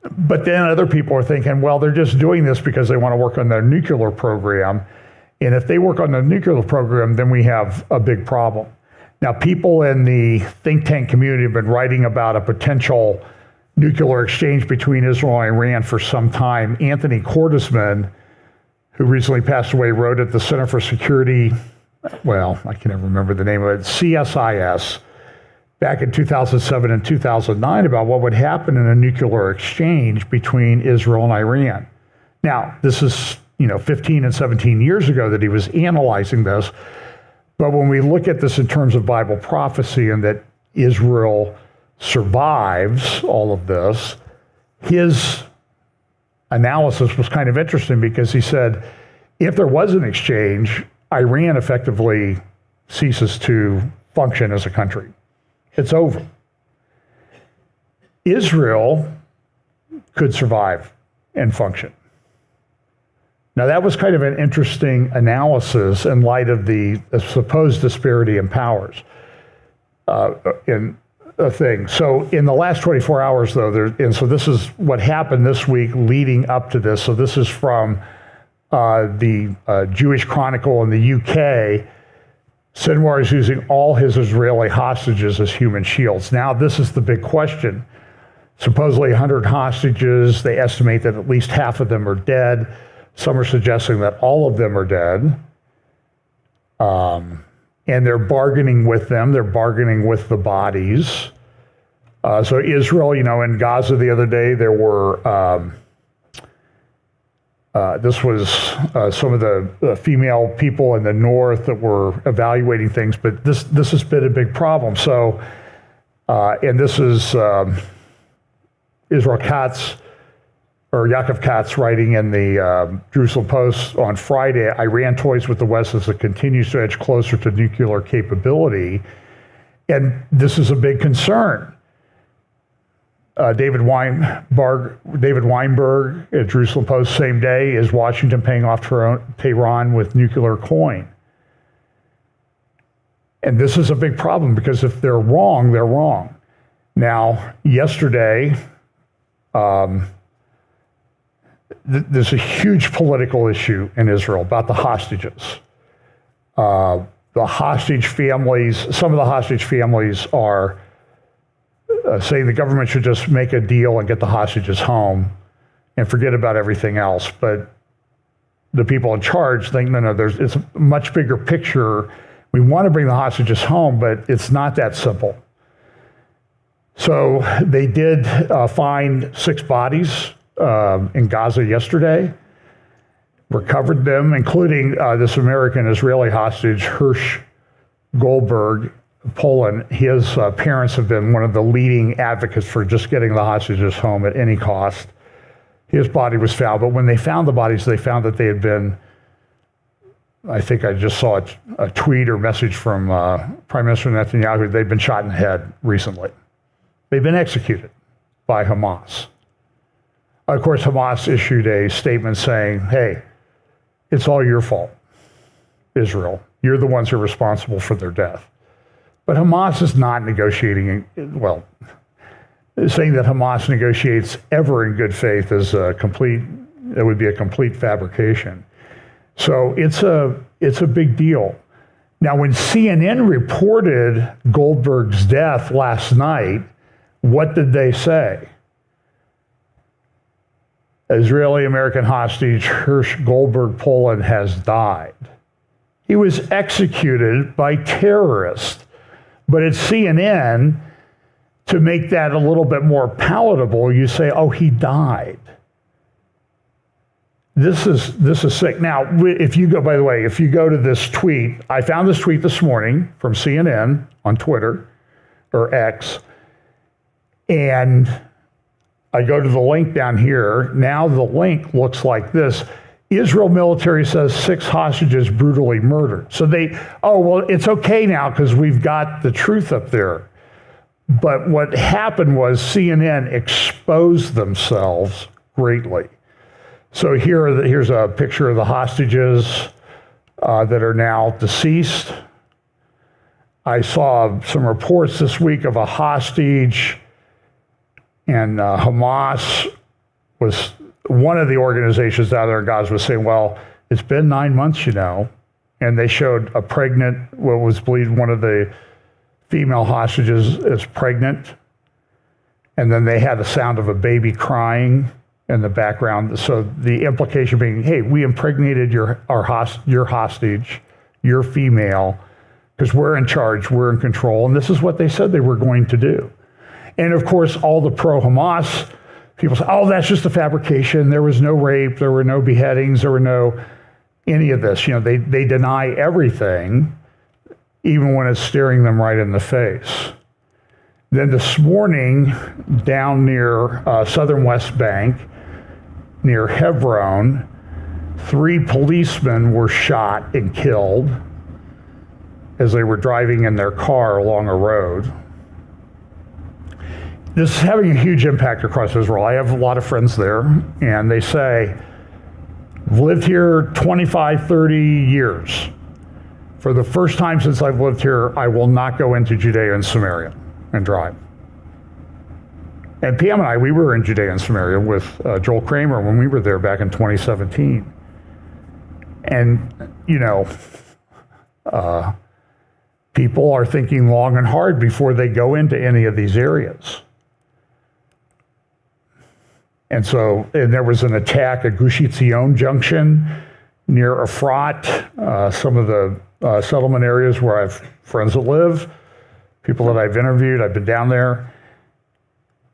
But then other people are thinking, well, they're just doing this because they want to work on their nuclear program. And if they work on the nuclear program, then we have a big problem. Now, people in the think tank community have been writing about a potential nuclear exchange between Israel and Iran for some time. Anthony Cordesman, who recently passed away, wrote at the Center for Security, well, I can never remember the name of it, CSIS, back in 2007 and 2009 about what would happen in a nuclear exchange between Israel and Iran. Now, this is 15 and 17 years ago that he was analyzing this. But when we look at this in terms of Bible prophecy and that Israel survives all of this, his analysis was kind of interesting because he said, if there was an exchange, Iran effectively ceases to function as a country. It's over. Israel could survive and function. Now, that was kind of an interesting analysis in light of the supposed disparity in powers in a thing. So in the last 24 hours, though, and so this is what happened this week leading up to this. So this is from the Jewish Chronicle in the UK. Sinwar is using all his Israeli hostages as human shields. Now, this is the big question. Supposedly 100 hostages. They estimate that at least half of them are dead. Some are suggesting that all of them are dead. And they're bargaining with them. They're bargaining with the bodies. So Israel, in Gaza the other day, there were, this was some of the female people in the north that were evaluating things, but this has been a big problem. So, and this is Israel Katz, or Yaakov Katz, writing in the Jerusalem Post on Friday, Iran toys with the West as it continues to edge closer to nuclear capability. And this is a big concern. David Weinberg at Jerusalem Post, same day, is Washington paying off Tehran with nuclear coin. And this is a big problem because if they're wrong, they're wrong. Now, yesterday, there's a huge political issue in Israel about the hostages. The hostage families, some of the hostage families are saying the government should just make a deal and get the hostages home and forget about everything else. But the people in charge think, no, it's a much bigger picture. We want to bring the hostages home, but it's not that simple. So they did find 6 bodies in Gaza yesterday, recovered them, including this American-Israeli hostage, Hirsch Goldberg, Poland, his parents have been one of the leading advocates for just getting the hostages home at any cost. His body was found, but when they found the bodies, they found that they had been, I think I just saw a tweet or message from Prime Minister Netanyahu, they've been shot in the head recently. They've been executed by Hamas. Of course, Hamas issued a statement saying, hey, it's all your fault, Israel. You're the ones who are responsible for their death. But Hamas is not negotiating, well, saying that Hamas negotiates ever in good faith is it would be a complete fabrication. So it's a big deal. Now, when CNN reported Goldberg's death last night, what did they say? Israeli-American hostage Hirsch Goldberg, Poland, has died. He was executed by terrorists. But at CNN, to make that a little bit more palatable, you say, oh, he died. This is sick. Now, if you go, by the way, if you go to this tweet, I found this tweet this morning from CNN on Twitter, or X, and I go to the link down here. Now the link looks like this. Israel military says 6 hostages brutally murdered. So it's okay now because we've got the truth up there. But what happened was CNN exposed themselves greatly. So here's a picture of the hostages that are now deceased. I saw some reports this week of a hostage, and Hamas was one of the organizations out there in Gaza was saying, well, it's been 9 months, and they showed a pregnant, what was believed one of the female hostages is pregnant, and then they had the sound of a baby crying in the background. So the implication being, hey, we impregnated your hostage, your female, because we're in charge, we're in control, and this is what they said they were going to do. And of course, all the pro-Hamas people say, oh, that's just a fabrication. There was no rape. There were no beheadings. There were no any of this. They deny everything, even when it's staring them right in the face. Then this morning, down near southern West Bank, near Hebron, 3 policemen were shot and killed as they were driving in their car along a road. This is having a huge impact across Israel. I have a lot of friends there, and they say, I've lived here 25, 30 years. For the first time since I've lived here, I will not go into Judea and Samaria and drive. And Pam and I, we were in Judea and Samaria with Joel Kramer when we were there back in 2017. And, people are thinking long and hard before they go into any of these areas. And there was an attack at Gush Etzion Junction near Efrat, some of the settlement areas where I have friends that live, people that I've interviewed. I've been down there.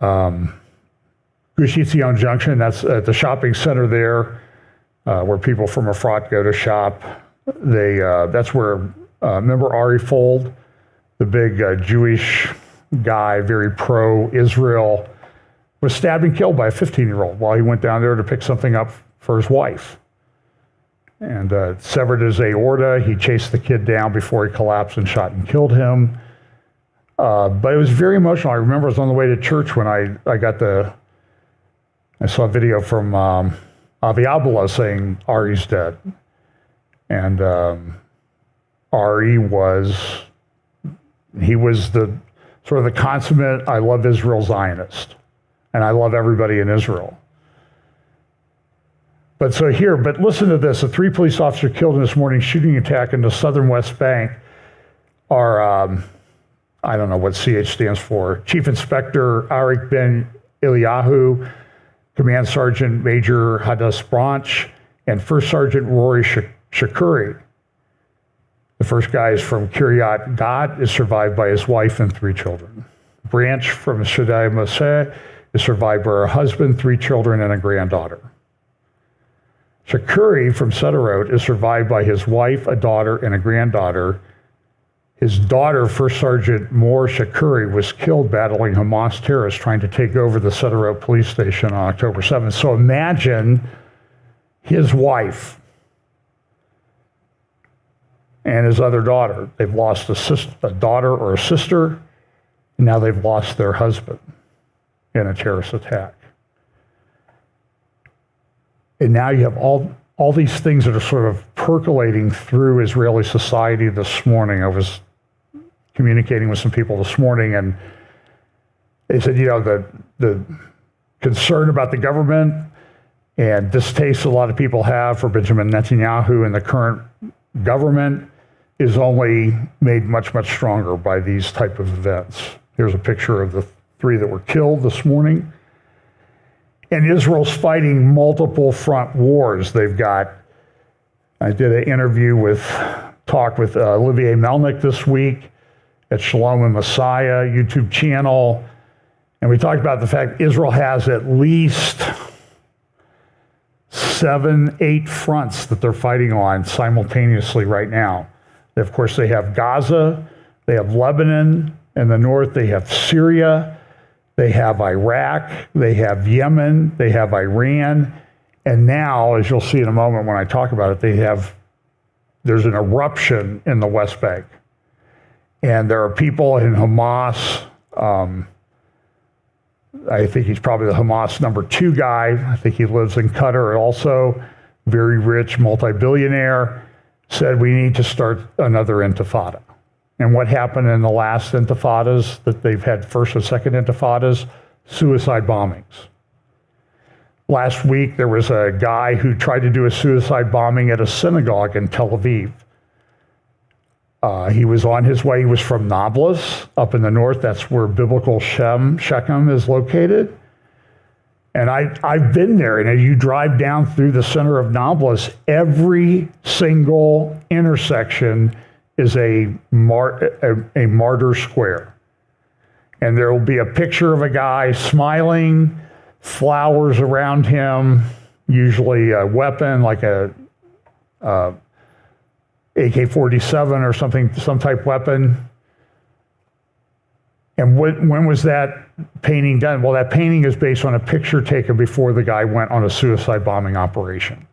Gush Etzion Junction, that's at the shopping center there, where people from Efrat go to shop. That's where, remember Ari Fold, the big Jewish guy, very pro-Israel, was stabbed and killed by a 15-year-old while he went down there to pick something up for his wife. And severed his aorta. He chased the kid down before he collapsed and shot and killed him. But it was very emotional. I remember I was on the way to church when I saw a video from Avi Abula saying Ari's dead. And Ari was the sort of the consummate, I love Israel Zionist. And I love everybody in Israel. But listen to this. The 3 police officers killed in this morning's shooting attack in the southern West Bank are, I don't know what CH stands for, Chief Inspector Arik Ben Eliyahu, Command Sergeant Major Hadas Branch, and First Sergeant Rory Shakuri. The first guy is from Kiryat Gat, is survived by his wife and 3 children. Branch from Shaddai Moshe is survived by her husband, 3 children, and a granddaughter. Shakuri from Sderot is survived by his wife, a daughter, and a granddaughter. His daughter, First Sergeant Moore Shakuri, was killed battling Hamas terrorists trying to take over the Sderot police station on October 7th. So imagine his wife and his other daughter. They've lost a daughter or a sister, and now they've lost their husband in a terrorist attack. And now you have all these things that are sort of percolating through Israeli society this morning. I was communicating with some people this morning, and they said, the concern about the government and distaste a lot of people have for Benjamin Netanyahu and the current government is only made much, much stronger by these type of events. Here's a picture of the 3 that were killed this morning. And Israel's fighting multiple front wars. I did an talk with Olivier Melnick this week at Shalom and Messiah YouTube channel. And we talked about the fact Israel has at least 7, 8 fronts that they're fighting on simultaneously right now. Of course, they have Gaza, they have Lebanon, in the north they have Syria, they have Iraq, they have Yemen, they have Iran, and now, as you'll see in a moment when I talk about it, there's an eruption in the West Bank. And there are people in Hamas, I think he's probably the Hamas number 2 guy. I think he lives in Qatar also, very rich, multi-billionaire, said we need to start another intifada. And what happened in the last intifadas that they've had, first and second intifadas? Suicide bombings. Last week, there was a guy who tried to do a suicide bombing at a synagogue in Tel Aviv. He was on his way. He was from Nablus, up in the north. That's where biblical Shechem is located. And I've been there. And as you drive down through the center of Nablus, every single intersection is a martyr square. And there will be a picture of a guy smiling, flowers around him, usually a weapon like a AK-47 or something, some type weapon. And when was that painting done? Well, that painting is based on a picture taken before the guy went on a suicide bombing operation.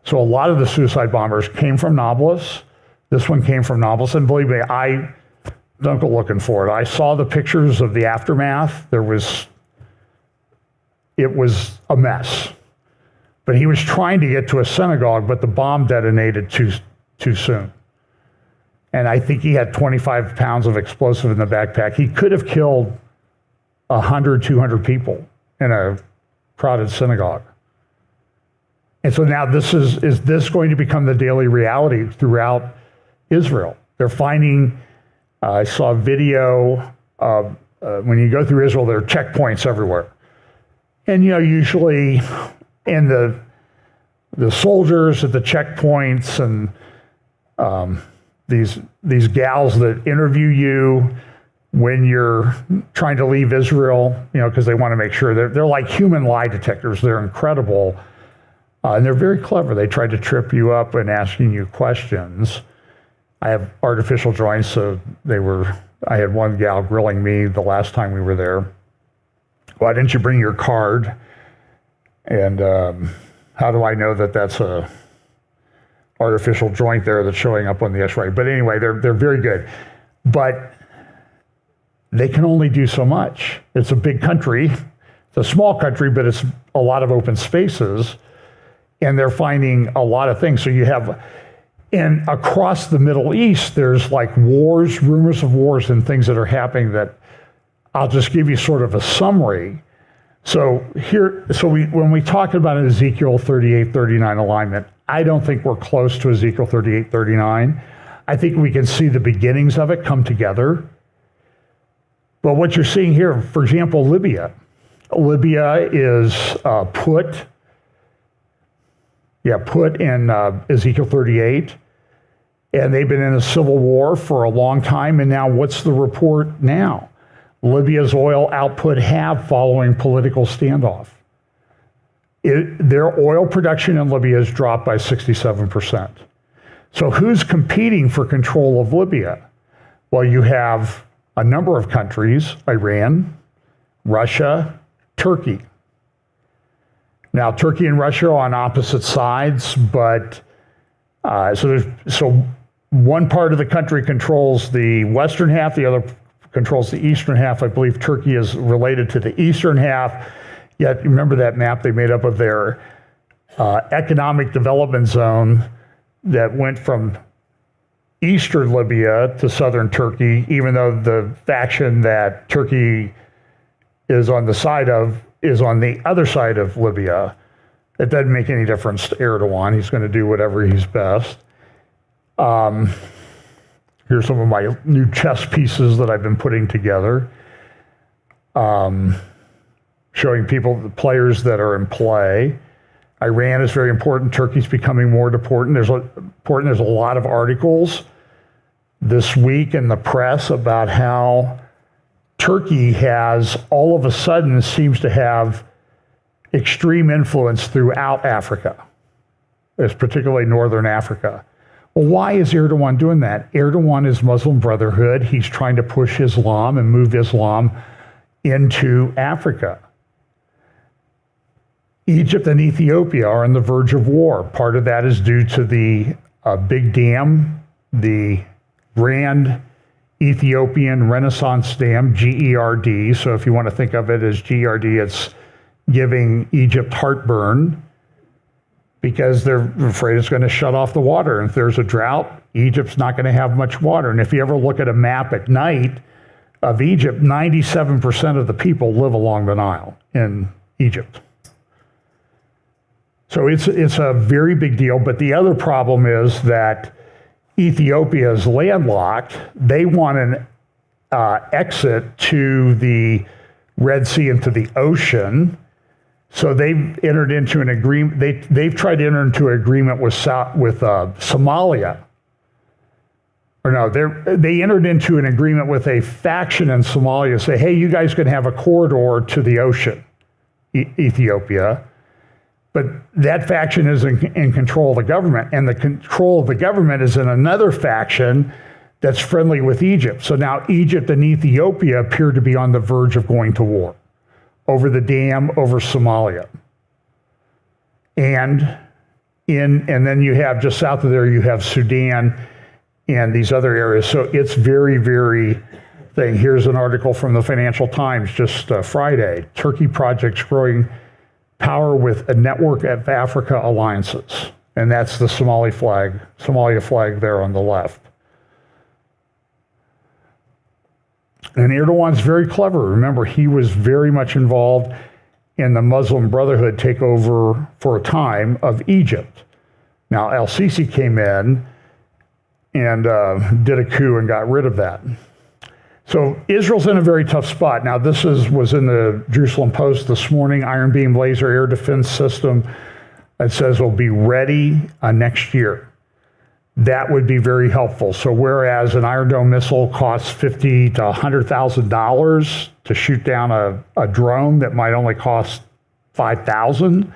So a lot of the suicide bombers came from Nablus. This one came from Nablus, and believe me, don't go looking for it. I saw the pictures of the aftermath. It was a mess. But he was trying to get to a synagogue, but the bomb detonated too soon. And I think he had 25 pounds of explosive in the backpack. He could have killed 100, 200 people in a crowded synagogue. And so now is this going to become the daily reality throughout Israel? They're finding, I saw a video of when you go through Israel, there are checkpoints everywhere. And usually in the soldiers at the checkpoints and these gals that interview you when you're trying to leave Israel, because they want to make sure they're like human lie detectors. They're incredible. And they're very clever. They try to trip you up and asking you questions. I have artificial joints, so I had one gal grilling me the last time we were there. Why didn't you bring your card? And how do I know that that's a artificial joint there that's showing up on the X-ray? But anyway, they're very good. But they can only do so much. It's a big country. It's a small country, but it's a lot of open spaces. And they're finding a lot of things. So you have, and across the Middle East, there's like wars, rumors of wars and things that are happening that I'll just give you sort of a summary. So when we talk about an Ezekiel 38-39 alignment, I don't think we're close to Ezekiel 38-39. I think we can see the beginnings of it come together. But what you're seeing here, for example, Libya is put in Ezekiel 38, and they've been in a civil war for a long time, and now what's the report now? Libya's oil output halved following political standoff. Their oil production in Libya has dropped by 67%. So who's competing for control of Libya? Well, you have a number of countries, Iran, Russia, Turkey. Now, Turkey and Russia are on opposite sides, but so one part of the country controls the western half, the other controls the eastern half. I believe Turkey is related to the eastern half. Yet, remember that map they made up of their economic development zone that went from eastern Libya to southern Turkey, even though the faction that Turkey is on the side of is on the other side of Libya. It doesn't make any difference to Erdogan. He's going to do whatever he's best. Here's some of my new chess pieces that I've been putting together, showing people the players that are in play. Iran is very important. Turkey's becoming more important. There's a lot of articles this week in the press about how Turkey has all of a sudden seems to have extreme influence throughout Africa, it's particularly northern Africa. Well, why is Erdogan doing that? Erdogan is Muslim Brotherhood. He's trying to push Islam and move Islam into Africa. Egypt and Ethiopia are on the verge of war. Part of that is due to the big dam, the Grand Ethiopian Renaissance Dam, GERD. So if you want to think of it as GERD, it's giving Egypt heartburn because they're afraid it's going to shut off the water. And if there's a drought, Egypt's not going to have much water. And if you ever look at a map at night of Egypt, 97% of the people live along the Nile in Egypt. So it's a very big deal. But the other problem is that Ethiopia is landlocked. They want an exit to the Red Sea into the ocean. So they've entered into an agreement. They've tried to enter into an agreement with Somalia. Or no, they entered into an agreement with a faction in Somalia. Say, hey, you guys can have a corridor to the ocean, Ethiopia. But that faction is in control of the government, and the control of the government is in another faction that's friendly with Egypt. So now Egypt and Ethiopia appear to be on the verge of going to war over the dam, over Somalia. And then you have just south of there, you have Sudan and these other areas. So it's very, very thing. Here's an article from the Financial Times just Friday. Turkey projects growing power with a network of Africa alliances. And that's the Somalia flag there on the left. And Erdogan's very clever. Remember, he was very much involved in the Muslim Brotherhood takeover for a time of Egypt. Now, El-Sisi came in and did a coup and got rid of that. So Israel's in a very tough spot. Now, this was in the Jerusalem Post this morning, Iron Beam laser air defense system. It says will be ready next year. That would be very helpful. So whereas an Iron Dome missile costs $50,000 to $100,000 to shoot down a drone that might only cost $5,000,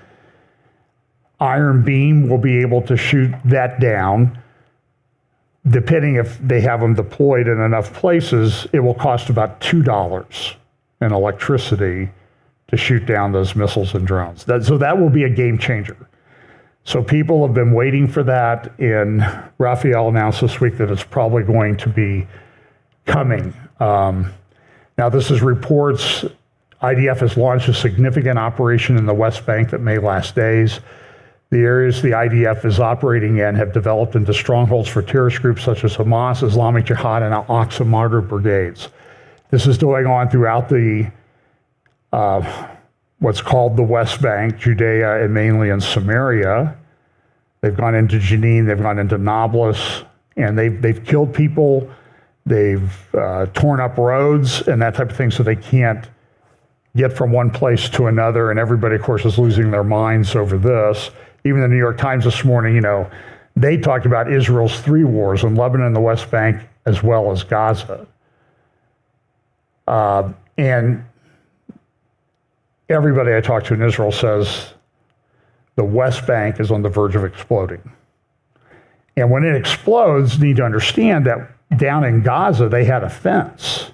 Iron Beam will be able to shoot that down. Depending if they have them deployed in enough places, it will cost about $2 in electricity to shoot down those missiles and drones. So that will be a game changer. So people have been waiting for that, and Raphael announced this week that it's probably going to be coming. Now, this is reports. IDF has launched a significant operation in the West Bank that may last days. The areas the IDF is operating in have developed into strongholds for terrorist groups such as Hamas, Islamic Jihad, and Al-Aqsa Martyr brigades. This is going on throughout the what's called the West Bank, Judea, and mainly in Samaria. They've gone into Jenin, they've gone into Nablus, and they've killed people. They've torn up roads and that type of thing, so they can't get from one place to another. And everybody, of course, is losing their minds over this. Even the New York Times this morning, they talked about Israel's 3 wars in Lebanon and the West Bank, as well as Gaza. And everybody I talk to in Israel says the West Bank is on the verge of exploding. And when it explodes, you need to understand that down in Gaza, they had a fence.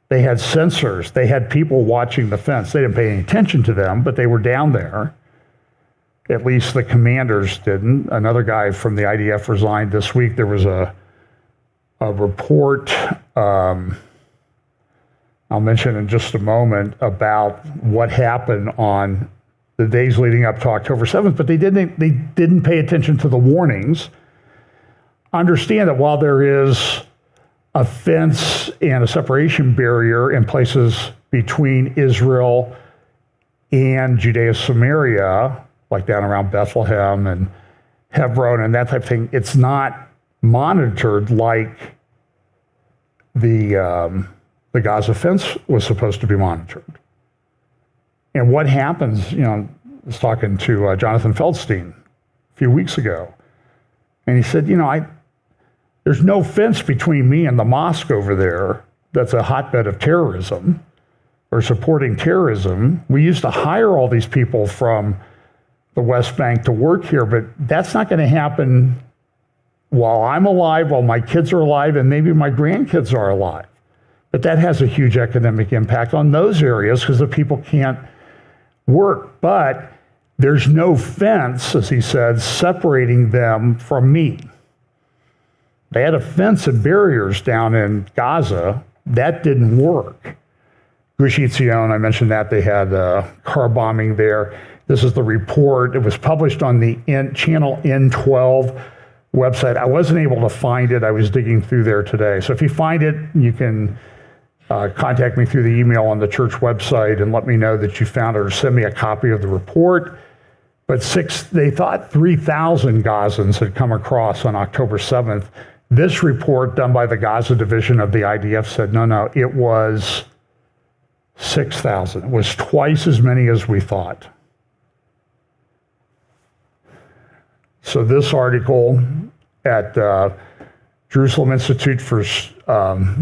They had sensors. They had people watching the fence. They didn't pay any attention to them, but they were down there. At least the commanders didn't. Another guy from the IDF resigned this week. There was a report, I'll mention in just a moment, about what happened on the days leading up to October 7th, but they didn't pay attention to the warnings. Understand that while there is a fence and a separation barrier in places between Israel and Judea Samaria, like down around Bethlehem and Hebron and that type of thing, it's not monitored like the Gaza fence was supposed to be monitored. And what happens, I was talking to Jonathan Feldstein a few weeks ago, and he said, there's no fence between me and the mosque over there that's a hotbed of terrorism or supporting terrorism. We used to hire all these people from the West Bank to work here, but that's not going to happen while I'm alive, while my kids are alive, and maybe my grandkids are alive. But that has a huge economic impact on those areas because the people can't work. But there's no fence, as he said, separating them from me. They had a fence and barriers down in Gaza. That didn't work. Gush Etzion, I mentioned that. They had car bombing there. This is the report. It was published on the Channel N12 website. I wasn't able to find it. I was digging through there today. So if you find it, you can contact me through the email on the church website and let me know that you found it or send me a copy of the report. But they thought 3,000 Gazans had come across on October 7th. This report done by the Gaza division of the IDF said, no, it was 6,000. It was twice as many as we thought. So this article at Jerusalem Institute for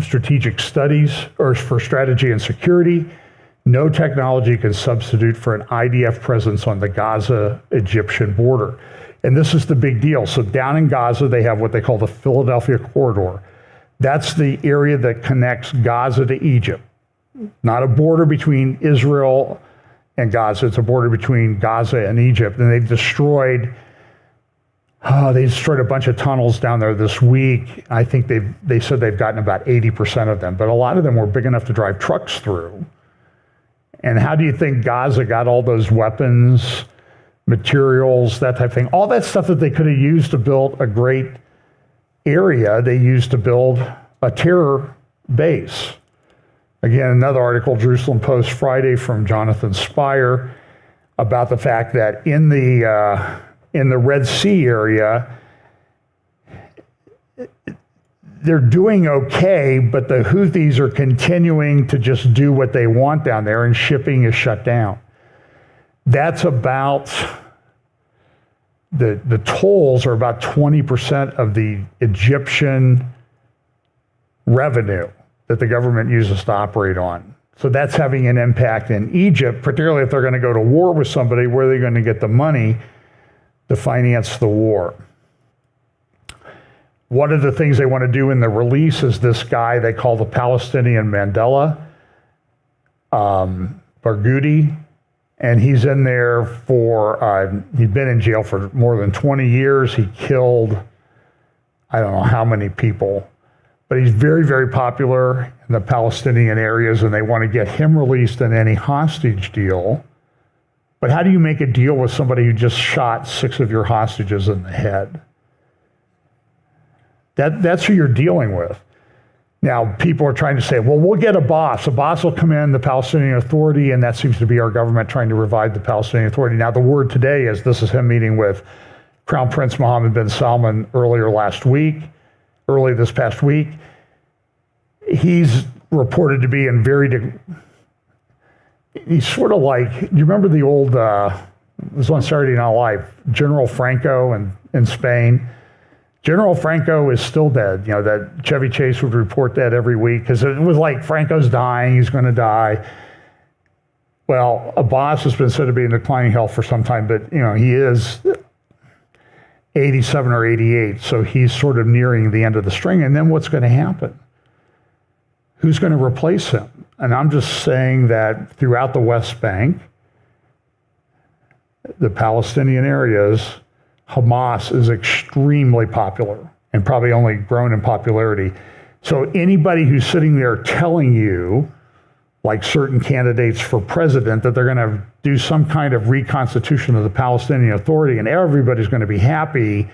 Strategic Studies, or for Strategy and Security, no technology can substitute for an IDF presence on the Gaza-Egyptian border. And this is the big deal. So down in Gaza, they have what they call the Philadelphia Corridor. That's the area that connects Gaza to Egypt. Not a border between Israel and Gaza. It's a border between Gaza and Egypt. And they've destroyed a bunch of tunnels down there this week. I think they said they've gotten about 80% of them, but a lot of them were big enough to drive trucks through. And how do you think Gaza got all those weapons, materials, that type of thing? All that stuff that they could have used to build a great area, they used to build a terror base. Again, another article, Jerusalem Post Friday, from Jonathan Spire, about the fact that in the Red Sea area, they're doing okay, but the Houthis are continuing to just do what they want down there, and shipping is shut down. That's about, the tolls are about 20% of the Egyptian revenue that the government uses to operate on. So that's having an impact in Egypt, particularly if they're going to go to war with somebody. Where are they going to get the money to finance the war? One of the things they want to do in the release is this guy they call the Palestinian Mandela, Barghouti, and he's in there for, he'd been in jail for more than 20 years. He killed, I don't know how many people, but he's very, very popular in the Palestinian areas, and they want to get him released in any hostage deal. But how do you make a deal with somebody who just shot 6 of your hostages in the head? That's who you're dealing with. Now, people are trying to say, well, we'll get a boss. A boss will come in, the Palestinian Authority, and that seems to be our government trying to revive the Palestinian Authority. Now, the word today is this is him meeting with Crown Prince Mohammed bin Salman early this past week. He's reported to be in he's sort of like, do you remember the old, it was on Saturday Night Live, General Franco in Spain? General Franco is still dead. That Chevy Chase would report that every week because it was like Franco's dying, he's going to die. Well, Abbas has been said to be in declining health for some time, but he is. 87 or 88. So he's sort of nearing the end of the string. And then what's going to happen? Who's going to replace him? And I'm just saying that throughout the West Bank, the Palestinian areas, Hamas is extremely popular and probably only grown in popularity. So anybody who's sitting there telling you, like certain candidates for president, that they're going to do some kind of reconstitution of the Palestinian Authority and everybody's going to be happy,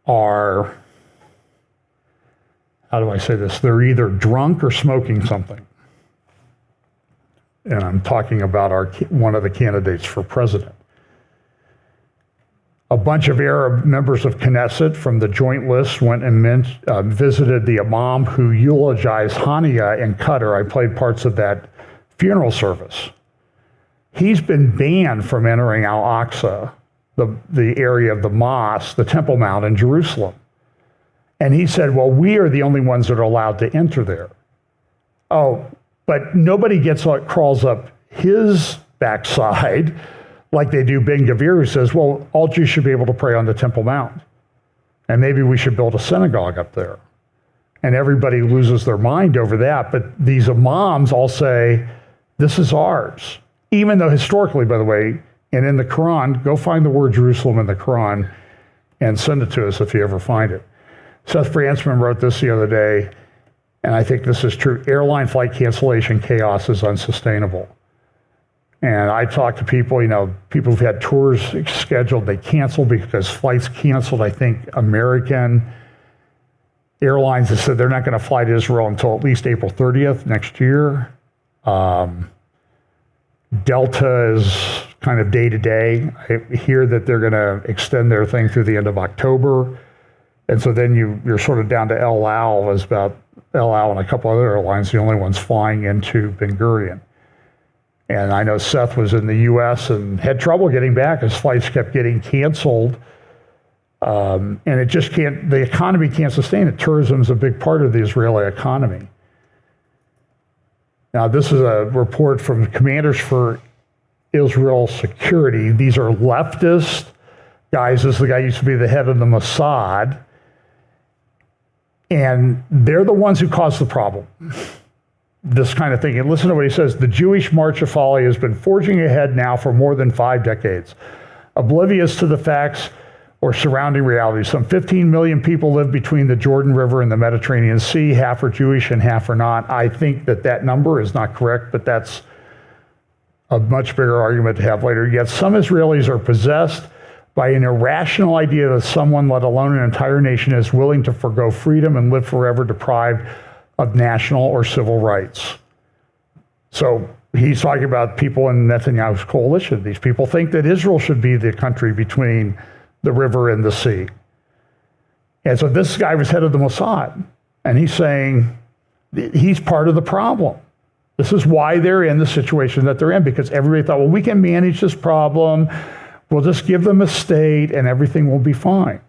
are, how do I say this? They're either drunk or smoking something. And I'm talking about one of the candidates for president. A bunch of Arab members of Knesset from the Joint List went and visited the imam who eulogized Hania in Qatar. I played parts of that funeral service. He's been banned from entering Al-Aqsa, the area of the mosque, the Temple Mount in Jerusalem. And he said, well, we are the only ones that are allowed to enter there. Oh, but nobody crawls up his backside like they do Ben Gvir, who says, well, all Jews should be able to pray on the Temple Mount. And maybe we should build a synagogue up there. And everybody loses their mind over that. But these imams all say, this is ours. Even though historically, by the way, and in the Quran, go find the word Jerusalem in the Quran and send it to us if you ever find it. Seth Frantzman wrote this the other day, and I think this is true. Airline flight cancellation chaos is unsustainable. And I talk to people, people who've had tours scheduled, they canceled because flights canceled. I think American Airlines have said they're not going to fly to Israel until at least April 30th next year. Delta is kind of day to day. I hear that they're going to extend their thing through the end of October. And so then you're sort of down to El Al, is about El Al and a couple other airlines, the only ones flying into Ben Gurion. And I know Seth was in the U.S. and had trouble getting back. His flights kept getting canceled. And it just can't, the economy can't sustain it. Tourism is a big part of the Israeli economy. Now, this is a report from Commanders for Israel Security. These are leftist guys. This is the guy who used to be the head of the Mossad. And they're the ones who caused the problem. This kind of thing. And listen to what he says. The Jewish March of Folly has been forging ahead now for more than 5 decades. Oblivious to the facts or surrounding realities. Some 15 million people live between the Jordan River and the Mediterranean Sea. Half are Jewish and half are not. I think that number is not correct, but that's a much bigger argument to have later. Yet some Israelis are possessed by an irrational idea that someone, let alone an entire nation, is willing to forgo freedom and live forever deprived of national or civil rights. So he's talking about people in Netanyahu's coalition. These people think that Israel should be the country between the river and the sea. And so this guy was head of the Mossad, and he's saying he's part of the problem. This is why they're in the situation that they're in, because everybody thought, well, we can manage this problem. We'll just give them a state and everything will be fine.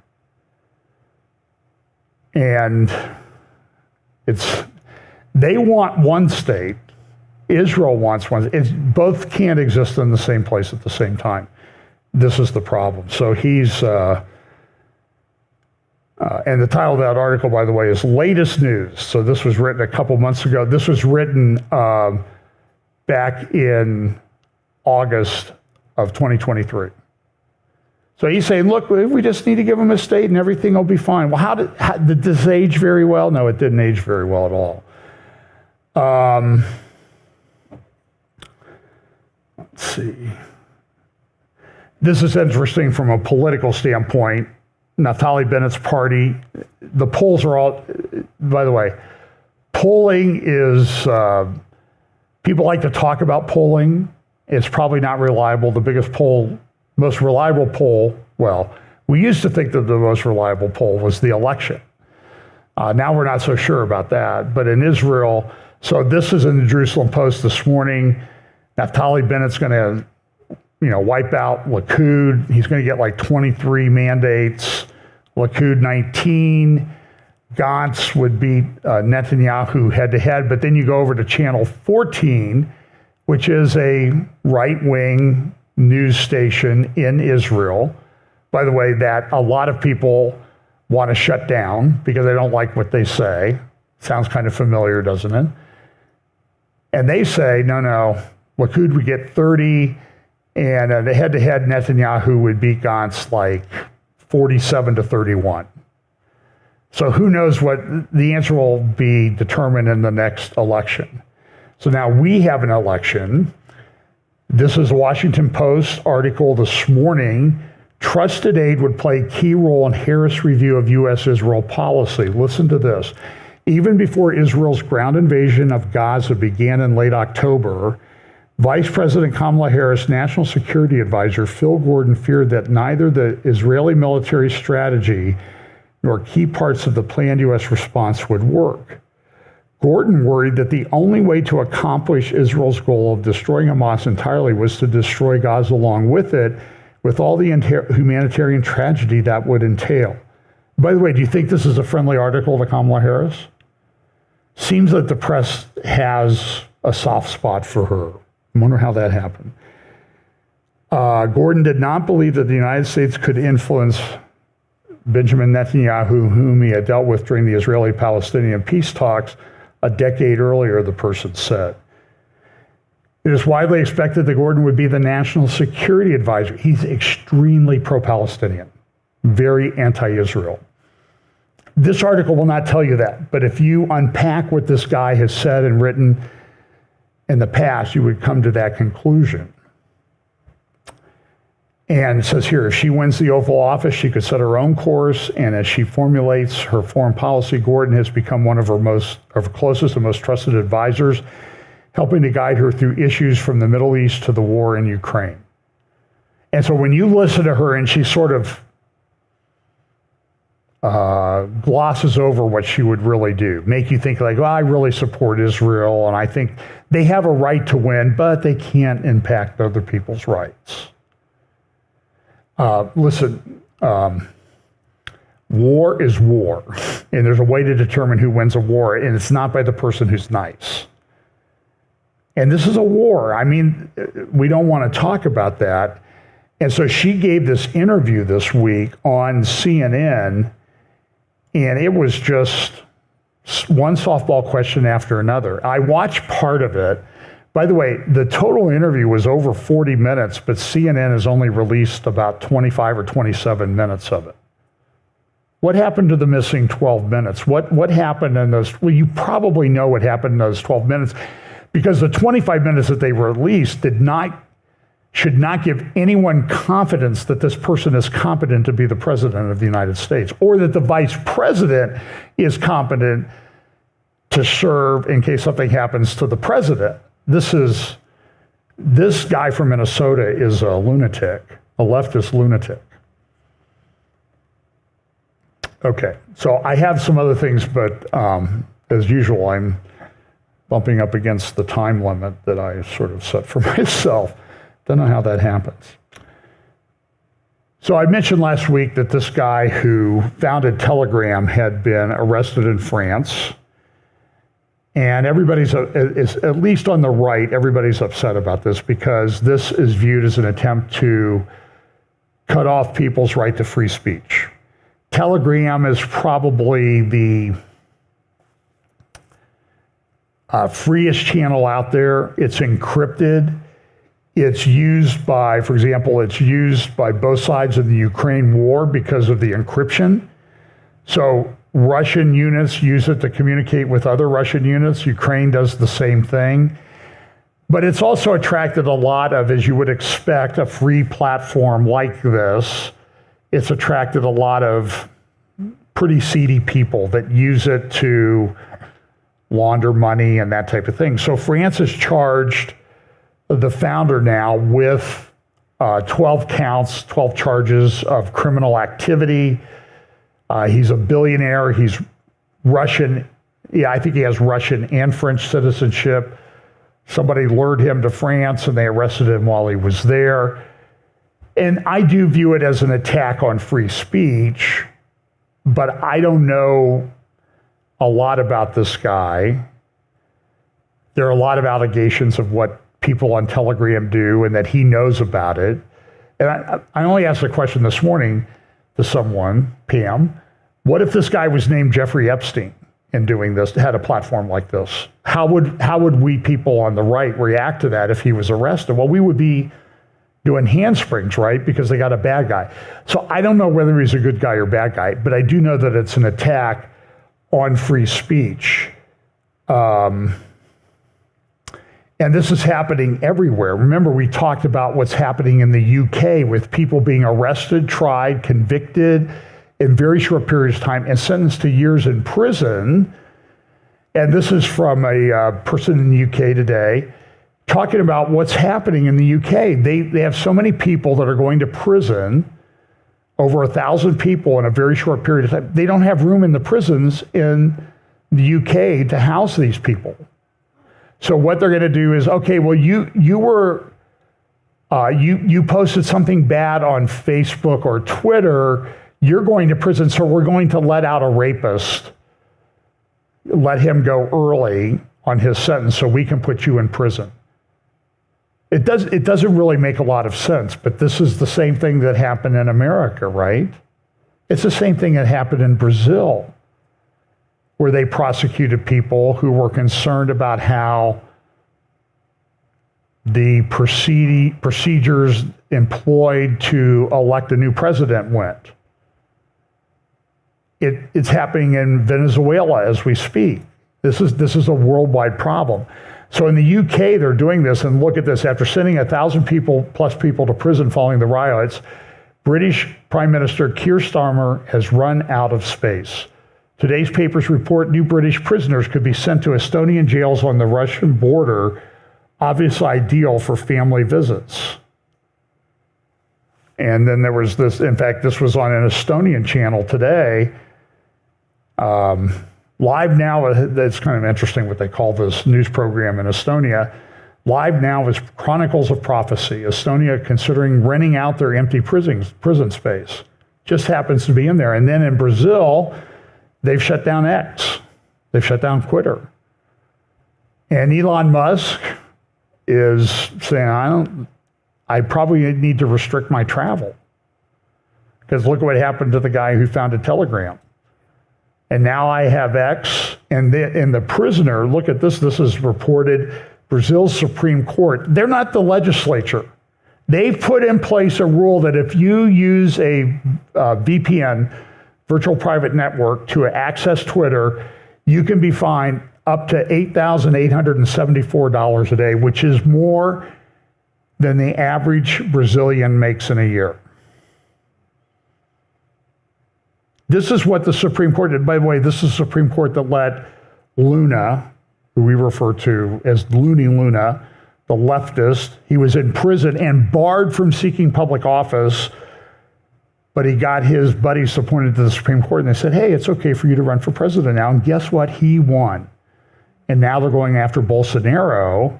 And they want one state. Israel wants one. Both can't exist in the same place at the same time. This is the problem. So he's, and the title of that article, by the way, is Latest News. So this was written a couple months ago. This was written back in August of 2023. So he's saying, look, we just need to give them a state and everything will be fine. Well, did this age very well? No, it didn't age very well at all. Let's see. This is interesting from a political standpoint. Naftali Bennett's party, the polls are all, by the way, polling is, people like to talk about polling. It's probably not reliable. The most reliable poll, well, we used to think that the most reliable poll was the election. Now we're not so sure about that. But in Israel, so this is in the Jerusalem Post this morning. Naftali Bennett's going to, wipe out Likud. He's going to get like 23 mandates. Likud 19. Gantz would beat Netanyahu head-to-head. But then you go over to Channel 14, which is a right-wing news station in Israel, by the way, that a lot of people want to shut down because they don't like what they say. Sounds kind of familiar, doesn't it? And they say, no, what could we get 30? And the head-to-head Netanyahu would beat Gantz like 47-31. So who knows what the answer will be determined in the next election. So now we have an election. This is a Washington Post article this morning. Trusted aid would play key role in Harris review of U.S.-Israel policy. Listen to this. Even before Israel's ground invasion of Gaza began in late October, Vice President Kamala Harris' National Security Advisor Phil Gordon feared that neither the Israeli military strategy nor key parts of the planned U.S. response would work. Gordon worried that the only way to accomplish Israel's goal of destroying Hamas entirely was to destroy Gaza along with it, with all the humanitarian tragedy that would entail. By the way, do you think this is a friendly article to Kamala Harris? Seems that the press has a soft spot for her. I wonder how that happened. Gordon did not believe that the United States could influence Benjamin Netanyahu, whom he had dealt with during the Israeli-Palestinian peace talks a decade earlier, the person said. It is widely expected that Gordon would be the national security advisor. He's extremely pro-Palestinian, very anti-Israel. This article will not tell you that, but if you unpack what this guy has said and written in the past, you would come to that conclusion. And it says here, if she wins the Oval Office, she could set her own course, and as she formulates her foreign policy, Gordon has become one of her closest and most trusted advisors, helping to guide her through issues from the Middle East to the war in Ukraine. And so when you listen to her and she sort of glosses over what she would really do, make you think like, well, I really support Israel, and I think they have a right to win, but they can't impact other people's rights. Listen, war is war, and there's a way to determine who wins a war, and it's not by the person who's nice. And this is a war. I mean, we don't want to talk about that. And so she gave this interview this week on CNN, and it was just one softball question after another. I watched part of it. By the way, the total interview was over 40 minutes, but CNN has only released about 25 or 27 minutes of it. What happened to the missing 12 minutes? What happened in those? Well, you probably know what happened in those 12 minutes, because the 25 minutes that they released should not give anyone confidence that this person is competent to be the president of the United States, or that the vice president is competent to serve in case something happens to the president. This guy from Minnesota is a lunatic, a leftist lunatic. Okay, so I have some other things, but as usual, I'm bumping up against the time limit that I sort of set for myself. Don't know how that happens. So I mentioned last week that this guy who founded Telegram had been arrested in France. And everybody's, at least on the right, everybody's upset about this, because this is viewed as an attempt to cut off people's right to free speech. Telegram is probably the freest channel out there. It's encrypted. It's used by, for example, it's used by both sides of the Ukraine war because of the encryption. So Russian units use it to communicate with other Russian units. Ukraine does the same thing. But it's also attracted a lot of, as you would expect, a free platform like this. It's attracted a lot of pretty seedy people that use it to launder money and that type of thing. So France has charged the founder now with 12 counts, 12 charges of criminal activity. He's a billionaire. He's Russian. Yeah, I think he has Russian and French citizenship. Somebody lured him to France and they arrested him while he was there. And I do view it as an attack on free speech, but I don't know a lot about this guy. There are a lot of allegations of what people on Telegram do and that he knows about it. And I only asked a question this morning to someone, Pam, what if this guy was named Jeffrey Epstein in doing this, had a platform like this? How would we people on the right react to that if he was arrested? Well, we would be doing handsprings, right? Because they got a bad guy. So I don't know whether he's a good guy or bad guy, but I do know that it's an attack on free speech. And this is happening everywhere. Remember, we talked about what's happening in the UK with people being arrested, tried, convicted in very short periods of time and sentenced to years in prison. And this is from a person in the UK today talking about what's happening in the UK. They have so many people that are going to prison, over 1,000 people in a very short period of time. They don't have room in the prisons in the UK to house these people. So what they're going to do is, okay, well, you posted something bad on Facebook or Twitter, you're going to prison, so we're going to let out a rapist, let him go early on his sentence so we can put you in prison. It doesn't really make a lot of sense, but this is the same thing that happened in America, right? It's the same thing that happened in Brazil, where they prosecuted people who were concerned about how the procedures employed to elect a new president went. It's happening in Venezuela as we speak. This is a worldwide problem. So in the UK, they're doing this, and look at this. After sending 1,000 people to prison following the riots, British Prime Minister Keir Starmer has run out of space. Today's papers report new British prisoners could be sent to Estonian jails on the Russian border, obviously ideal for family visits. And then there was this, in fact, this was on an Estonian channel today. Live Now, that's kind of interesting what they call this news program in Estonia. Live Now is Chronicles of Prophecy. Estonia considering renting out their empty prison space. Just happens to be in there. And then in Brazil, they've shut down X. They've shut down Twitter. And Elon Musk is saying, I probably need to restrict my travel. Because look what happened to the guy who founded Telegram. And now I have X, and the prisoner, look at this, this is reported, Brazil's Supreme Court, they're not the legislature. They've put in place a rule that if you use a VPN, virtual private network, to access Twitter, you can be fined up to $8,874 a day, which is more than the average Brazilian makes in a year. This is what the Supreme Court did. By the way, this is the Supreme Court that let Luna, who we refer to as Looney Luna, the leftist, he was in prison and barred from seeking public office, but he got his buddies appointed to the Supreme Court, and they said, hey, it's okay for you to run for president now. And guess what? He won. And now they're going after Bolsonaro,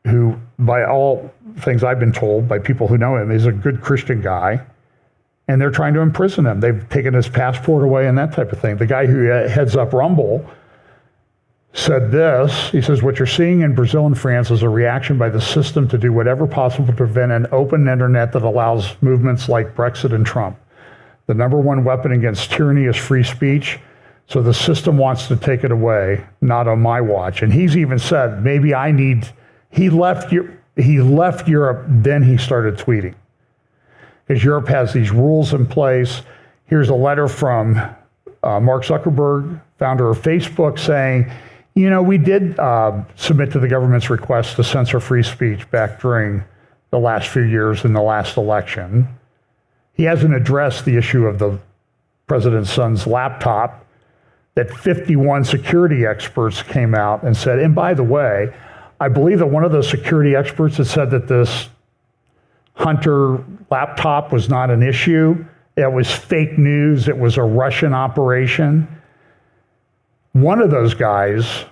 who, by all things I've been told by people who know him, is a good Christian guy. And they're trying to imprison him. They've taken his passport away and that type of thing. The guy who heads up Rumble said this. He says, what you're seeing in Brazil and France is a reaction by the system to do whatever possible to prevent an open internet that allows movements like Brexit and Trump. The number one weapon against tyranny is free speech. So the system wants to take it away, not on my watch. And he's even said, maybe I need, he left Europe, then he started tweeting. Because Europe has these rules in place. Here's a letter from Mark Zuckerberg, founder of Facebook, saying, you know, we did submit to the government's request to censor free speech back during the last few years in the last election. He hasn't addressed the issue of the president's son's laptop that 51 security experts came out and said, and by the way, I believe that one of those security experts had said that this Hunter laptop was not an issue. It was fake news. It was a Russian operation. One of those guys,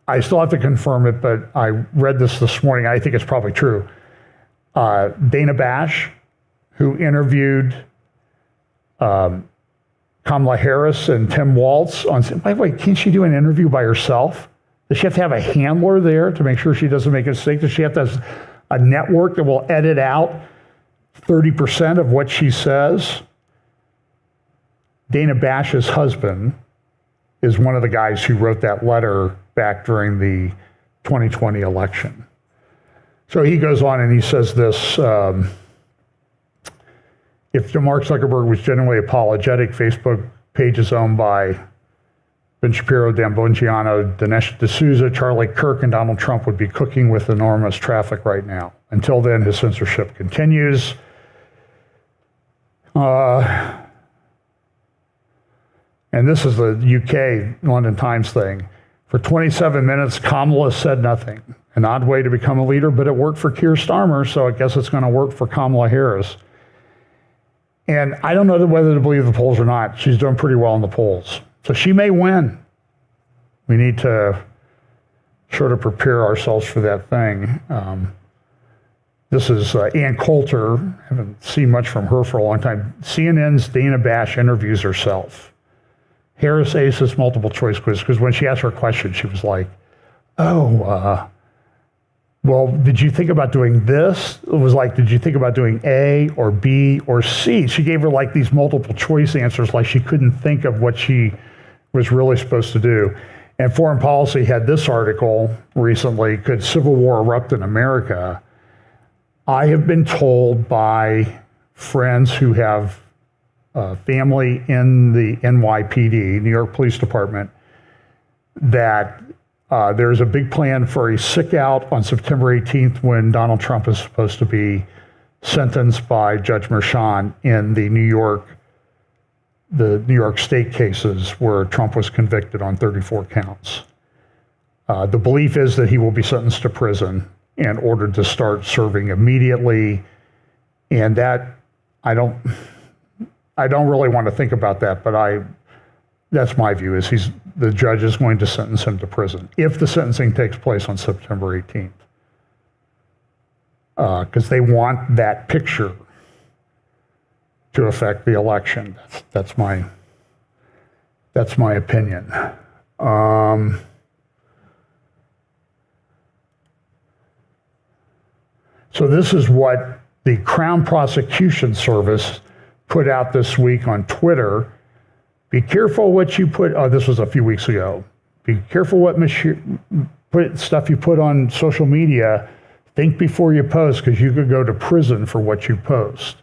I still have to confirm it, but I read this morning. I think it's probably true. Dana Bash, who interviewed Kamala Harris and Tim Walz on, by the way, can't she do an interview by herself? Does she have to have a handler there to make sure she doesn't make a mistake? Does she have to have a network that will edit out 30% of what she says, Dana Bash's husband is one of the guys who wrote that letter back during the 2020 election. So he goes on and he says this, if Mark Zuckerberg was genuinely apologetic, Facebook page is owned by Ben Shapiro, Dan Bongino, Dinesh D'Souza, Charlie Kirk, and Donald Trump would be cooking with enormous traffic right now. Until then, his censorship continues. And this is the UK London Times thing. For 27 minutes, Kamala said nothing. An odd way to become a leader, but it worked for Keir Starmer, so I guess it's going to work for Kamala Harris. And I don't know whether to believe the polls or not. She's doing pretty well in the polls. So she may win. We need to sort of prepare ourselves for that thing. This is Ann Coulter. I haven't seen much from her for a long time. CNN's Dana Bash interviews herself. Harris aces multiple choice quiz, because when she asked her a question, she was like, well, did you think about doing this? It was like, did you think about doing A or B or C? She gave her like these multiple choice answers, like she couldn't think of what she was really supposed to do. And Foreign Policy had this article recently, Could Civil War Erupt in America? I have been told by friends who have family in the NYPD, New York Police Department, that there's a big plan for a sick out on September 18th when Donald Trump is supposed to be sentenced by Judge Merchan in the New York State cases where Trump was convicted on 34 counts. The belief is that he will be sentenced to prison and ordered to start serving immediately. And that, I don't really want to think about that, but that's my view, is the judge is going to sentence him to prison if the sentencing takes place on September 18th. Because they want that picture to affect the election. That's my opinion. So this is what the Crown Prosecution Service put out this week on Twitter. Be careful what you put. Oh, this was a few weeks ago. Be careful what stuff you put on social media. Think before you post, because you could go to prison for what you post.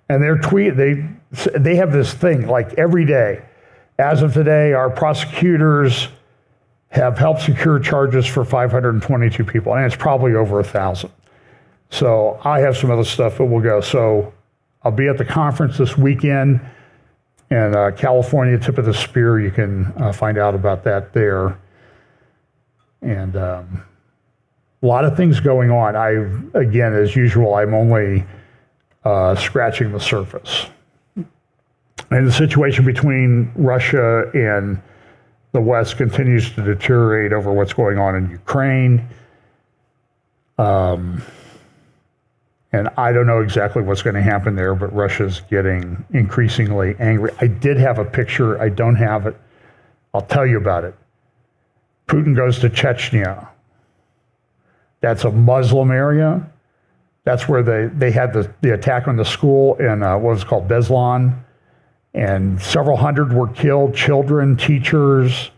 And their tweet, they have this thing like every day. As of today, our prosecutors have helped secure charges for 522 people, and it's probably over 1,000. So I have some other stuff that will go. So I'll be at the conference this weekend. And California, Tip of the Spear, you can find out about that there. And a lot of things going on. Again, as usual, I'm only scratching the surface. And the situation between Russia and the West continues to deteriorate over what's going on in Ukraine. And I don't know exactly what's going to happen there, but Russia's getting increasingly angry. I did have a picture. I don't have it. I'll tell you about it. Putin goes to Chechnya. That's a Muslim area. That's where they had the attack on the school in what was called Beslan. And several hundred were killed, children, teachers.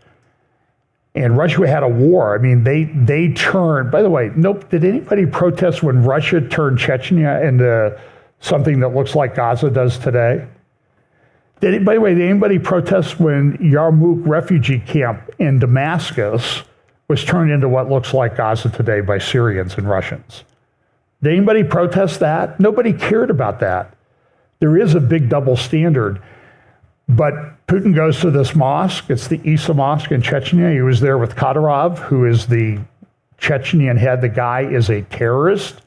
And Russia had a war. I mean, they turned, by the way, did anybody protest when Russia turned Chechnya into something that looks like Gaza does today? By the way, did anybody protest when Yarmouk refugee camp in Damascus was turned into what looks like Gaza today by Syrians and Russians? Did anybody protest that? Nobody cared about that. There is a big double standard. But Putin goes to this mosque. It's the Isa Mosque in Chechnya. He was there with Kadyrov, who is the Chechnyan head. The guy is a terrorist,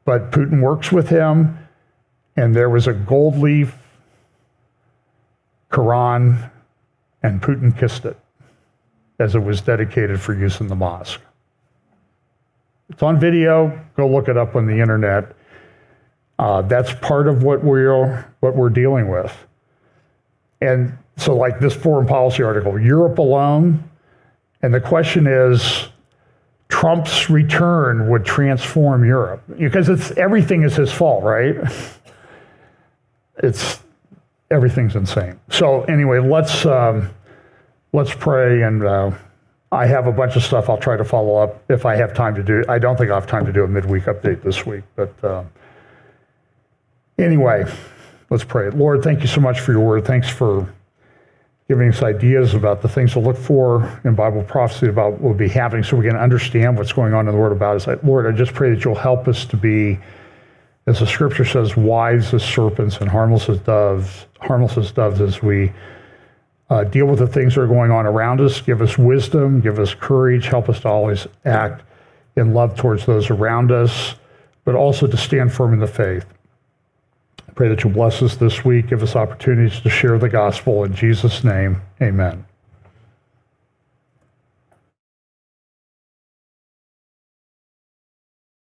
but Putin works with him. And there was a gold leaf Quran, and Putin kissed it as it was dedicated for use in the mosque. It's on video. Go look it up on the internet. That's part of what we're dealing with. And so like this foreign policy article, Europe alone, and the question is, Trump's return would transform Europe, because everything is his fault, right? Everything's insane. So anyway, let's pray, and I have a bunch of stuff I'll try to follow up if I have time to do. I don't think I'll have time to do a midweek update this week, but anyway, let's pray. Lord, thank you so much for your word. Thanks for giving us ideas about the things to look for in Bible prophecy about what will be happening, so we can understand what's going on in the Word about us. Lord, I just pray that you'll help us to be, as the Scripture says, wise as serpents and harmless as doves as we deal with the things that are going on around us. Give us wisdom, give us courage, help us to always act in love towards those around us, but also to stand firm in the faith. I pray that you'll bless us this week, give us opportunities to share the gospel. In Jesus' name, amen.